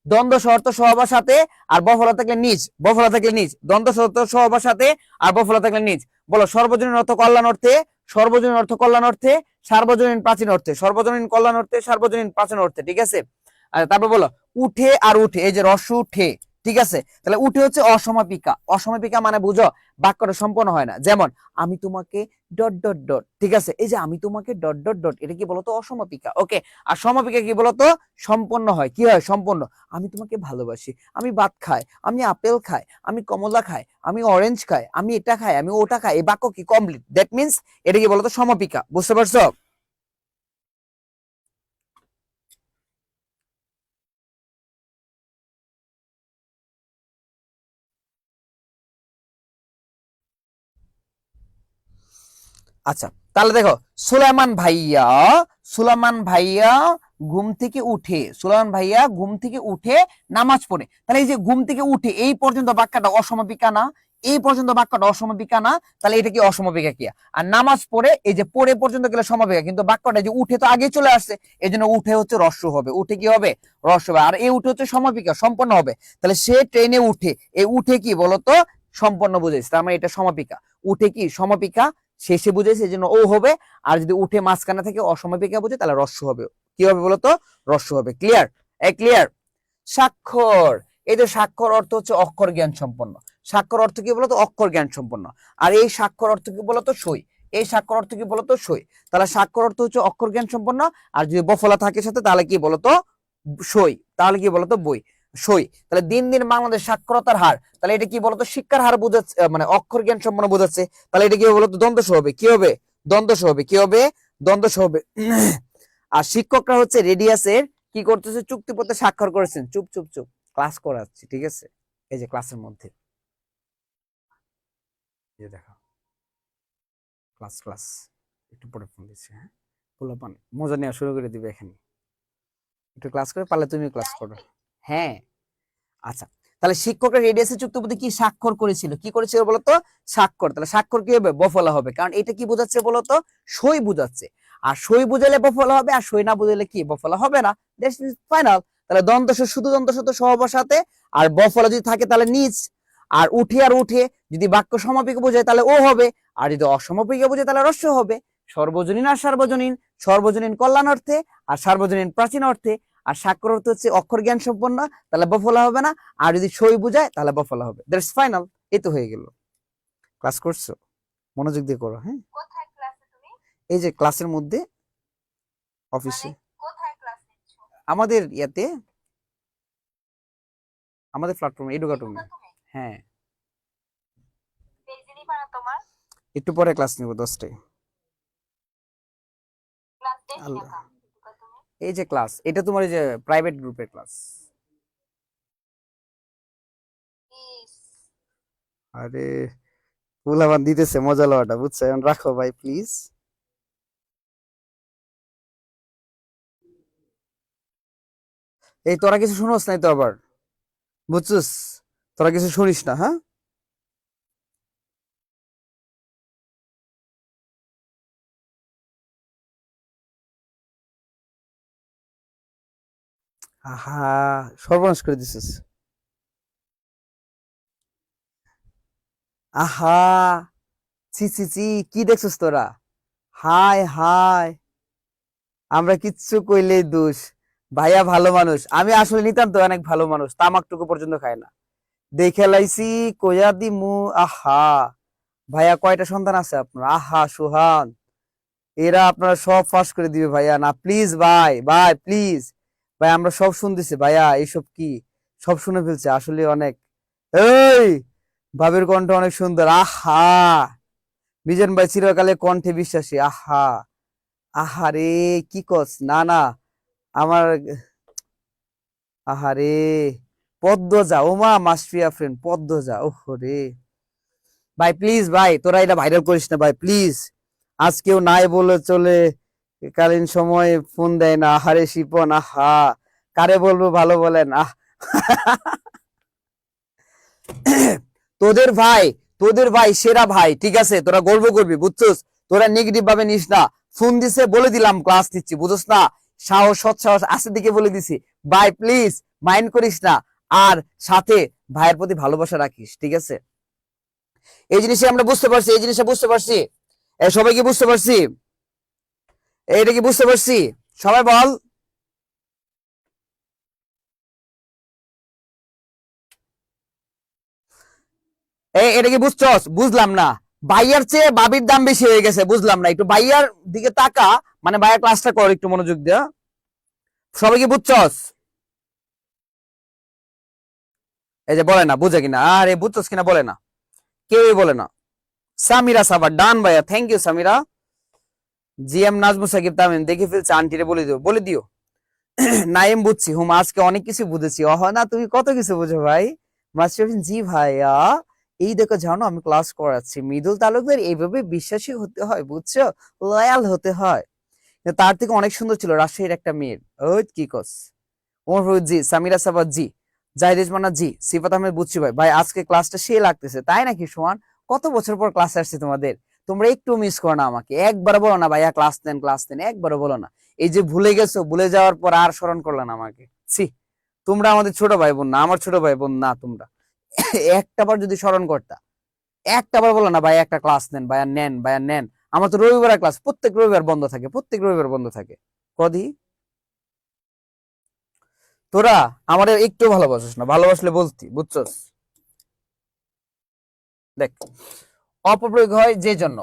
দ্বন্দ্ব শর্ত সহবা সাথে, আর বফলা থাকলে নিজ, বফলা থাকলে নিজ। দ্বন্দ্ব শর্ত সহবা সাথে আর বফলা থাকলে নিজ। বলো সর্বজনীন অর্থ কল্যাণ অর্থে, সর্বজনীন অর্থ কল্যাণ অর্থে, সার্বজনীন প্রাচীন অর্থে, সর্বজনীন কল্যাণ অর্থে, সার্বজনীন প্রাচীন অর্থে, ঠিক আছে। আর তারপর বলো উঠে আর উঠে, এই যে রস উঠে, ঠিক আছে, তাহলে উঠে হচ্ছে অসমাপিকা। অসমাপিকা মানে বুঝো বাক্যটা সম্পন্ন হয় না। যেমন আমি তোমাকে ডট ডট ডট, ঠিক আছে, এই যে আমি তোমাকে ডট ডট ডট, এটা কি বলতো অসমাপিকা। ওকে, আর সমাপিকা কি বলতো সম্পন্ন হয়, কি হয় সম্পন্ন। আমি তোমাকে ভালোবাসি, আমি ভাত খাই, আমি আপেল খাই, আমি কমলা খাই, আমি অরেঞ্জ খাই, আমি এটা খাই, আমি ওটা খাই, এই বাক্য কি কমপ্লিট। দ্যাট মিন্স এটা কি বলতো সমাপিকা। বুঝতে পারছো? আচ্ছা, তাহলে দেখো সুলাইমান ভাইয়া, সুলাইমান ভাইয়া ঘুম থেকে উঠে, সুলাইমান ভাইয়া ঘুম থেকে উঠে নামাজ পড়ে। তাহলে এই যে ঘুম থেকে উঠে এই পর্যন্ত বাক্যটা অসমাপিকা না? এই পর্যন্ত বাক্যটা অসমাপিকা না? তাহলে এটা কি অসমাপিকা কি? আর নামাজ পড়ে, এই যে পড়ে পর্যন্ত গেলে সমাপিকা, কিন্তু বাক্যটা যে উঠে তো আগে চলে আসছে, এই জন্য উঠে হচ্ছে রস্য হবে। উঠে কি হবে? রস্য হবে। আর এই উঠে হচ্ছে সমাপিকা, সম্পন্ন হবে। তাহলে সে ট্রেনে উঠে, এই উঠে কি বলতো সম্পন্ন বুঝেছে, তার মানে এটা সমাপিকা। উঠে কি সমাপিকা, শেষে বুঝেছে এই জন্য ও হবে। আর যদি উঠে মাঝখানে থেকে অসমাপিকা বুঝে তাহলে রস্য হবে। কি হবে বলতো? রস্য হবে। ক্লিয়ার? ক্লিয়ার? স্বাক্ষর, এই যে স্বাক্ষর অর্থ হচ্ছে অক্ষর জ্ঞান সম্পন্ন। স্বাক্ষর অর্থ কি বলতো? অক্ষর জ্ঞান সম্পন্ন। আর এই স্বাক্ষর অর্থ কি বলতো? সই। এই স্বাক্ষর অর্থ কি বলতো? সই। তাহলে স্বাক্ষর অর্থ হচ্ছে অক্ষর জ্ঞান সম্পন্ন। আর যদি বফলা থাকে সাথে তাহলে কি বলতো? সই। তাহলে কি বলতো? বই। সই। তাহলে দিন দিন বাংলাদেশ সাক্ষরতার হার, তাহলে এটা কি বলতো? শিক্ষার হার বোঝাচ্ছে, মানে অক্ষর জ্ঞান সম্পন্ন বোঝাচ্ছে। তাহলে এটা কি বলতো? দ্বন্দ্ব হবে। কি হবে? দ্বন্দ্ব হবে। কি হবে? দ্বন্দ্ব হবে। আর শিক্ষকরা হচ্ছে রেডিয়াসের কি করতেছে? চুক্তিপত্রে স্বাক্ষর করেছেন। চুপ চুপ চুপ, ক্লাস করাচ্ছি, ঠিক আছে? এই যে ক্লাসের মধ্যে, এই দেখো ক্লাস ক্লাস, একটু পরে ফোন দিচ্ছি। হ্যাঁ, পোলাপান মজা নেওয়া শুরু করে দিবে এখানে। একটু ক্লাস করে পারলে তুমি ক্লাস করো। হ্যাঁ, আচ্ছা। তাহলে শিক্ষকরা রেডিয়াসের চুক্তিপত্রে কি স্বাক্ষর করেছিল? কি করেছিল বলতো? স্বাক্ষর। তাহলে স্বাক্ষর কি হবে? বফলা হবে। কারণ এটা কি বোঝাচ্ছে বলতো? সই বোঝাচ্ছে। আর সই বুঝালে বফলা হবে, আর সই না বুঝালে কি বফলা হবে না। That's is final. তাহলে দন্তস শুধু দন্তস তো সহবসাতে, আর বফলা যদি থাকে তাহলে নিচ। আর উঠে আর উঠে যদি বাক্য সমাপিকা বোঝায় তাহলে ও হবে, আর যদি অসমাপিকা বোঝায় তাহলে রস্য হবে। সর্বজনীন আর সার্বজনীন, সর্বজনীন কল্যাণ অর্থে আর সার্বজনীন প্রাচীন অর্থে। আর স্বাক্ষর অর্থ হচ্ছে অক্ষর জ্ঞান সম্পন্ন, তাহলে বফলা হবে না। আর যদি সই বুঝায় তাহলে বফলা হবে। That's final. এই তো হয়ে গেল। ক্লাস করছো? মনোযোগ দিয়ে করো। হ্যাঁ, কোথায় ক্লাসে তুমি? এই যে ক্লাসের মধ্যে, অফিসে, কোথায় ক্লাস নিচ্ছ? আমাদের ইয়াতে, আমাদের প্ল্যাটফর্মে, এডুকেটমে। তুমি হ্যাঁ, পেজে নিবা না তোমার? একটু পরে ক্লাস নিব 10টায়। ক্লাস দেখি না আল্লাহ, কা তুমি? এই যে ক্লাস, এটা তোমার এই যে প্রাইভেট গ্রুপের ক্লাস। প্লিজ। আরে পোলাপান দিতেছে মজা লওয়াটা, বুঝছো? এখন রাখো ভাই প্লিজ। এই তোরা কিছু শুনোস নাই তো আবার, বুঝছিস? তোরা কিছু শুনিস না, হ্যাঁ? আহা, সর্বনাশ করে দিছিস। আহা, ছি ছি ছি, কি দেখছিস তোরা? হায় হায়, আমরা কিচ্ছু কইলেই দোষ। ভাইয়া ভালো মানুষ, আমি আসলে নিতান্ত অনেক ভালো মানুষ, তামাকটুকু পর্যন্ত খায় না। দেখে লাইছি, কইয়া দিমু। আহা, ভাইয়া কয়টা সন্তান আছে আপনার? আহা সুহান, এরা আপনারা সব ফাঁস করে দিবে ভাইয়া। না প্লিজ ভাই, ভাই প্লিজ ভাই, আমরা সব শুনতেছি ভাইয়া, এইসব কি সব শুনে ফেলছে আসলে অনেক। এই ভাবের কণ্ঠ অনেক সুন্দর। আহা, বিজন ভাই চিরকালে কণ্ঠে বিশ্বাসী। আহা, আহারে কি কস? না না, আমার, আহারে পদ্মজা, ওমা মাসফিয়া ফ্রেন্ড পদ্মজা, ওহ রে। ভাই প্লিজ ভাই, তোরা এটা ভাইরাল করিস না ভাই প্লিজ। আজ কেউ নাই বলে চলে কালীন সময় ফোন দেয় না। আহারে শিপন, আহা, কারে বলবো ভালো বলেন। আহ তোদের ভাই, তোদের ভাই সেরা ভাই, ঠিক আছে? তোরা গর্ব করবি, বুঝছস? তোরা নেগেটিভ ভাবে নিস না। ফোন দিছে বলে দিলাম ক্লাস নিচ্ছি, বুঝছস না? সাহস, সৎ সাহস আছে দিকে বলে দিছি। ভাই প্লিজ মাইন্ড করিস না। আর সাথে ভাইয়ের প্রতি ভালোবাসা রাখিস, ঠিক আছে? এই জিনিসটা আমরা বুঝতে পারছি, এই জিনিসটা বুঝতে পারছি। সবাই কি বুঝতে পারছি? এইটা কি বুঝতে পারছি? সবাই বল। এটা কি বুঝছস? বুঝলাম না। ভাইয়ার চেয়ে বাবির দাম বেশি হয়ে গেছে, বুঝলাম না। একটু ভাইয়ার দিকে তাকা, মানে ভাইয়ার ক্লাসটা কর একটু মনোযোগ দিয়ে। সবাই কি বুঝছস? এই যে বলে না বুঝে কিনা, আরে বুঝছস কিনা বলে না, কেউই বলে না। সামিরা সাবার ডান ভাইয়া, thank you Samira. GM নাজমু Shakib Tamim দেখে ফেলছে, আন্টিরে বলে দিও। নাইম বুঝছি হুম, আজকে অনেক কিছু বুঝেছি। না তুমি কত কিছু বুঝো ভাই। মাস্টার জি ভাইয়া, এই দেখো জানো আমি ক্লাস করাচ্ছি। মৃদুল তালুকদার এইভাবে বিশ্বাসী হতে হয়, বুঝছো, লয়াল হতে হয়। কিন্তু তার থেকে অনেক সুন্দর ছিল রাজশাহীর একটা মেয়ের। ওই কি কস? ওমর ফারুক জি, সামিরা সাবাদ জি, জাহিদ মান্না জি, সিফাত আহমেদ বুঝছি ভাই। ভাই আজকে ক্লাসটা সে লাগতেছে, তাই নাকি সোহান? কত বছর পর ক্লাসে আসছে তোমাদের, তোমরা একটু মিস করো না আমাকে? একবার বলো না ভাইয়া ক্লাস নেন, একবারও বলো না। এই যে ভুলে গেছো, ভুলে যাওয়ার পর আর স্মরণ করলে না আমাকে। ছি, তোমরা আমাদের ছোট ভাই বোন না, আমার ছোট ভাই বোন না তোমরা। একটাবার যদি স্মরণ করতা, একটাবার বলো না ভাই একটা ক্লাস নেন, ভাইয়া নেন। আমার তো রবিবার ক্লাস, প্রত্যেক রবিবার বন্ধ থাকে, প্রত্যেক রবিবার বন্ধ থাকে। কদি তোরা আমাদের একটু ভালোবাসিস না, ভালোবাসলে বলতি, বুঝছস? দেখ, অপপ্রয়োগ যে জন্য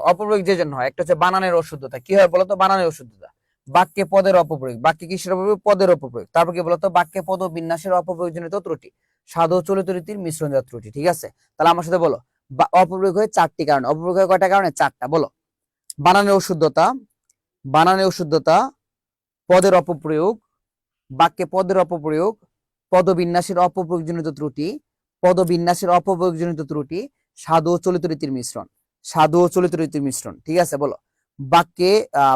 হয়, একটা হচ্ছে বানানের অশুদ্ধতা। কি হয় বলতো? বানানের অশুদ্ধতা। বাক্যে পদের অপপ্রয়োগ, বাক্যে কিসের অপপ্রয়োগ? পদের অপপ্রয়োগ। তারপর কি বলতো? বাক্যে পদ ও বিন্যাসের অপপ্রয়োজনীয় ত্রুটি, সাধু ও চলিত রীতির মিশ্রণজাত ত্রুটি। ঠিক আছে, তাহলে আমার সাথে বলো। অপপ্রয়োগ হয় চারটি কারণে। অপপ্রয়োগ হয় কয়টা কারণে? চারটা। বলো। বানানের অশুদ্ধতা, পদের অপপ্রয়োগ, বাক্যে পদের অপপ্রয়োগ, পদবিন্যাসের অপপ্রয়োগজনিত ত্রুটি, সাধু ও চলিত রীতির মিশ্রণ। ঠিক আছে, বলো। বাক্যে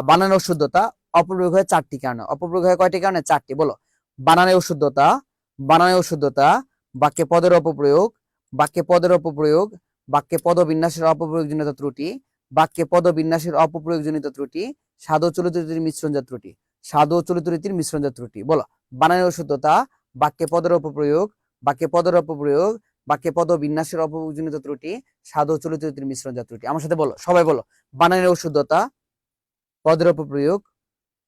বানানের অশুদ্ধতা অপপ্রয়োগ হয় চারটি কারণে। অপপ্রয়োগ হয় কয়টি কারণে? চারটি। বলো। বানানের অশুদ্ধতা, বাক্যে পদের অপপ্রয়োগ, বাক্যে পদবিন্যাসের অপপ্রয়োগজনিত ত্রুটি, সাধু ও চলিত রীতির মিশ্রণজাত ত্রুটি। বলো। বানানের অশুদ্ধতা, বাক্যে পদের অপপ্রয়োগ, বাক্যে পদ বিন্যাসের অপপ্রয়োগজনিত ত্রুটি, সাধু ও চলিত রীতির মিশ্রণজাত ত্রুটি। আমার সাথে বলো, সবাই বলো। বানানের অশুদ্ধতা, পদের অপপ্রয়োগ,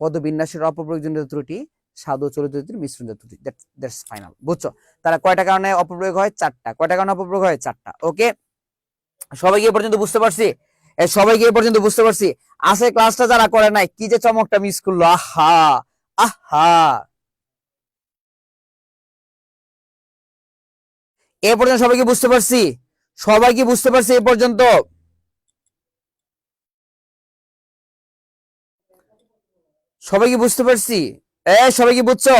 পদ বিন্যাসের অপপ্রয়োগজনিত ত্রুটি, সাধু ও চলিত রীতির মিশ্রণজাত ত্রুটি। দ্যাটস ফাইনাল, বুঝছো? তারা কয়টা কারণে অপপ্রয়োগ হয়? চারটা। কয়টা কারণে অপপ্রয়োগ হয়? চারটা। ওকে, সবাই এ পর্যন্ত বুঝতে পারছি? সবাইকে এ পর্যন্ত বুঝতে পারছি? আছে ক্লাসটা যারা করে নাই, কি যে চমকটা মিস করলো! আহা, আহা। এ পর্যন্ত সবাইকে বুঝতে পারছি? সবাইকে বুঝতে পারছি এ পর্যন্ত? সবাইকে বুঝতে পারছি? সবাইকে বুঝছো?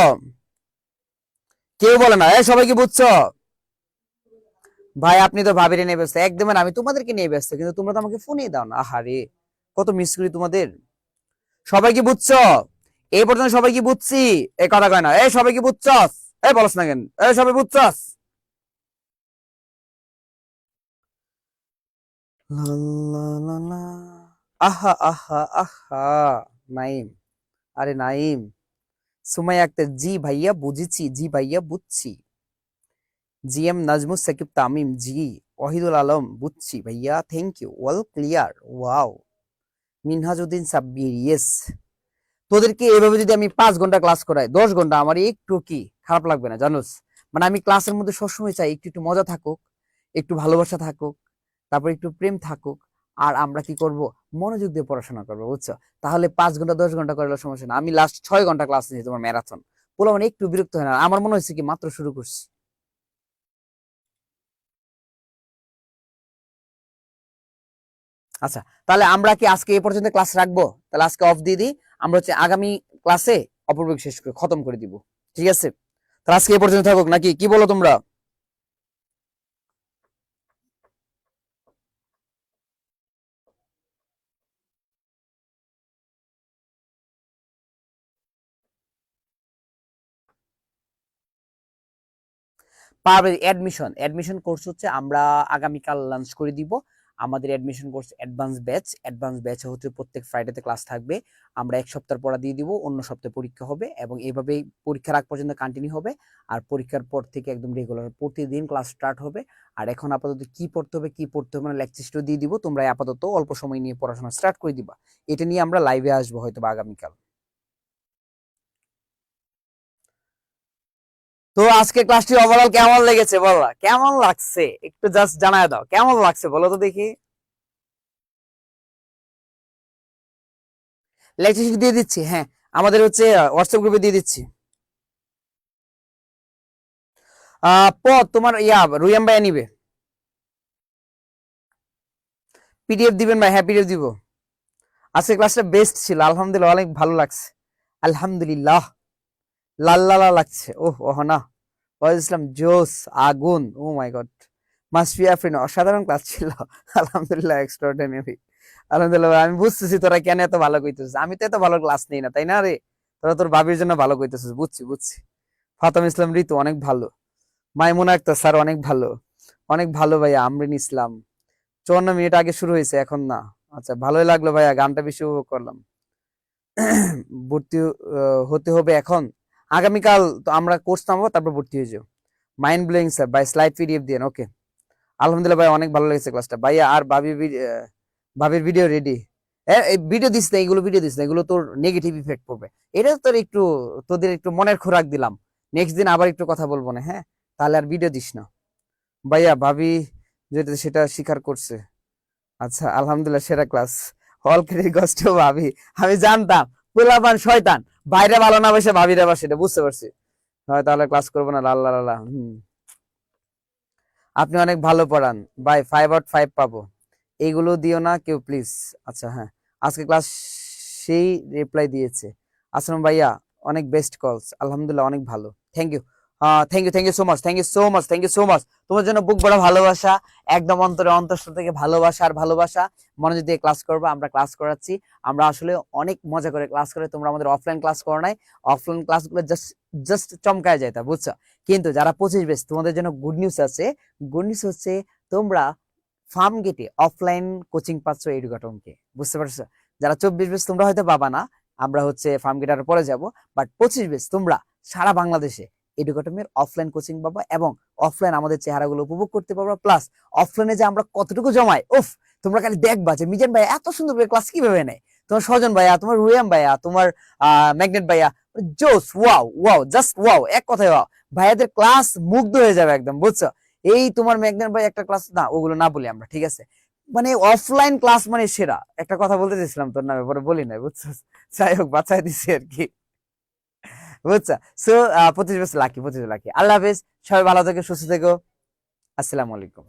কেউ বলে না। সবাইকে বুঝছো? ভাই আপনি তো ভাবিরে নিয়ে ব্যস্ত, একদম না, আমি তোমাদেরকে নিয়ে ব্যস্ত, কিন্তু তোমরা তো আমাকে ফোনই দাও না। আহারে, কত মিস করি তোমাদের। সবাইকে বুঝছো? এই পর্যন্ত সবাইকে বুঝছি? এই কথা কয় না। সবাইকে বুঝছস? বলস না কেন? সবাই বুঝছস? লা লা লা লা। আহা আহা আহা। নাইম, আরে নাইম। সুমাইয়া আক্তার জি ভাইয়া বুঝেছি, জি ভাইয়া বুঝছি। জিএম নাজমুস সাকিব তামিম জি। ওয়াহিদুল আলম বুঝছি ভাইয়া, thank you, well clear, wow. Minhajuddin Sabbir yes. তোদেরকে এভাবে যদি আমি 5 ঘন্টা ক্লাস করাই, 10 ঘন্টা, আমার একটু কি খারাপ লাগবে না জানোস? মানে আমি ক্লাসের মধ্যে সবসময় চাই একটু একটু মজা থাকুক, একটু ভালোবাসা থাকুক, তারপর একটু প্রেম থাকুক। আর আমরা কি করব? মনোযোগ দিয়ে পড়াশোনা করবো, বুঝছো? তাহলে 5 ঘন্টা 10 ঘন্টা করলে সমস্যা না। আমি লাস্ট 6 ঘন্টা ক্লাস নিয়েছি তোমার ম্যারাথন। বলো, মানে একটু বিরক্ত হয় না? আমার মনে হচ্ছে কি মাত্র শুরু করছি। আচ্ছা, তাহলে আমরা কি আজকে এই পর্যন্ত ক্লাস রাখবো? তাহলে আজকে অফ দিয়ে দিই। আমরা হচ্ছে আগামী ক্লাসে অপূর্ব শেষ করে খতম করে দিব। ঠিক আছে, তাহলে আজকে এই পর্যন্ত থাকুক নাকি, কি বলো তোমরা? পারবে। অ্যাডমিশন কোর্স হচ্ছে আমরা আগামীকাল লঞ্চ করে দিব। আমাদের অ্যাডমিশন কোর্স অ্যাডভান্স ব্যাচ হচ্ছে প্রত্যেক ফ্রাইডেতে ক্লাস থাকবে। আমরা 1 সপ্তাহ পড়া দিয়ে দিব, অন্য সপ্তাহে পরীক্ষা হবে, এবং এইভাবেই পরীক্ষার আগ পর্যন্ত কন্টিনিউ হবে। আর পরীক্ষার পর থেকে একদম রেগুলার প্রতিদিন ক্লাস স্টার্ট হবে। আর এখন আপাতত কি পড়তে হবে মানে লেকচার দিয়ে দিব। তোমরা আপাতত অল্প সময় নিয়ে পড়াশোনা স্টার্ট করে দিবা। এটা নিয়ে আমরা লাইভে আসবো হয়তো বা আগামীকাল। তো আজকে ক্লাসটি ওভারঅল কেমন লেগেছে বলো, কেমন লাগছে একটু জাস্ট জানায় দাও, কেমন লাগছে বলো তো দেখি। লেকচার শিট দিয়ে দিচ্ছি, হ্যাঁ আমাদের হচ্ছে হোয়াটসঅ্যাপ গ্রুপে দিয়ে দিচ্ছি। পদ তোমার রুয়াম ভাইয়া নিবে, পিডিএফ দিবেন ভাই, হ্যাঁ পিডিএফ দিব। আজকে ক্লাসটা বেস্ট ছিল, আলহামদুলিল্লাহ অনেক ভালো লাগছে, আলহামদুলিল্লাহ লাল্লালা লাগছে। ওহ ওহ না, ওয়াজ ইসলাম জোস আগুন, ও মাই গড, মাস্ট বি আফরিন, অসাধারণ ক্লাস ছিল, আলহামদুলিল্লাহ এক্সট্রাঅর্ডিনারি। আলহামদুলিল্লাহ আমি বুঝতেছি তোরা কেন এত ভালো কইতেছিস, আমি তো এত ভালো ক্লাস নেই না তাই না রে, তোরা তোর ভাবির জন্য ভালো কইতেছিস, বুঝছি বুঝছি। ফাতাম ইসলাম ঋতু অনেক ভালো, মাইমুনা আক্তার স্যার অনেক ভালো, অনেক ভালো ভাইয়া। আমরিন ইসলাম 54 মিনিট আগে শুরু হয়েছে এখন না, আচ্ছা ভালোই লাগলো ভাইয়া, গানটা বেশি উপভোগ করলাম। ভর্তি হতে হবে এখন, আগামীকাল তো আমরা কোর্স নামবো তারপর ভর্তি হয়ে যাও। Mind blowing sir bye slide PDF দিয়েন, ওকে। আলহামদুলিল্লাহ ভাই অনেক ভালো লেগেছে ক্লাসটা ভাইয়া। আর ভাবির ভিডিও রেডি, এই ভিডিও দিস না, এগুলো ভিডিও দিস না, এগুলো তোর নেগেটিভ ইফেক্ট পড়বে। এটা তোর একটু, তোদের একটু মনের খোরাক দিলাম, নেক্সট দিন আবার একটু কথা বলবো না, হ্যাঁ তাহলে আর ভিডিও দিস না ভাইয়া। ভাবি যেটা সেটা স্বীকার করছে, আচ্ছা আলহামদুলিল্লাহ সেরা class, all credit goes to ভাবি। আমি জানতাম পোলাপান শয়তান, বাইরে ভালো না বসে ভাবিরা বসে, এটা বুঝতে পারছি। হয় তাহলে ক্লাস করবো না, লাল্লা লাল্লা। আপনি অনেক ভালো পড়ান ভাই, 5/5 পাবো, এইগুলো দিও না কেউ প্লিজ। আচ্ছা হ্যাঁ, আজকে ক্লাস সেই রিপ্লাই দিয়েছে আসলাম ভাইয়া, অনেক বেস্ট কলস, আলহামদুলিল্লাহ অনেক ভালো, thank you. Thank you so much, thank you so much, thank you so much. তোমার জন্য বুক ভরা ভালোবাসা, একদম অন্তরে অন্তঃস্থল থেকে ভালোবাসা আর ভালোবাসা। মনোযোগ দিয়ে ক্লাস করবো, আমরা ক্লাস করাচ্ছি, আমরা আসলে অনেক মজা করে ক্লাস করে, তোমরা আমাদের অফলাইন ক্লাস করো নাই, অফলাইন ক্লাসগুলো জাস্ট জাস্ট চমকায় যায় তা বুঝছো। কিন্তু যারা 25 বেস তোমাদের জন্য গুড নিউজ আছে, গুড নিউজ হচ্ছে তোমরা ফার্ম গেটে অফলাইন কোচিং পাচ্ছ এডুকেটমকে, বুঝতে পারছো। যারা 24 বেস তোমরা হয়তো পাবা না, আমরা হচ্ছে ফার্ম গেট আর পরে যাব, বাট 25 বেস তোমরা সারা বাংলাদেশে এডুকেটমের অফলাইন কোচিং পাবা, এবং অফলাইন আমাদের চেহারাগুলো উপভোগ করতে পারবা, প্লাস অফলাইনে যে আমরা কতটুকু জমাই, উফ তোমরা খালি দেখবা যে মিজান ভাই এত সুন্দর করে ক্লাস কিভাবে নেয়, তোমার সজন ভাইয়া, তোমার রুয়াম ভাইয়া, তোমার ম্যাগনেট ভাইয়া, জোস, ওয়াও ওয়াও, জাস্ট ওয়াও, এক কথায় ওয়াও। ভাইয়াদের ক্লাস মুগ্ধ হয়ে যাবে একদম, বুঝছো। এই তোমার ম্যাগনেট ভাই একটা ক্লাস, না ওগুলো না বলি আমরা, ঠিক আছে। মানে অফলাইন ক্লাস মানে সেরা, একটা কথা বলতে চাইছিলাম তোর নামে, পরে বলি নাই বুঝছো, যাই হোক বাঁচাই দিছি আর কি, বুঝছো। সো 25 বছর লাকি, 25 লাকি। আল্লাহ হাফেজ, সবাই ভালো থেকো, সুস্থ থেকো, আসসালামু আলাইকুম।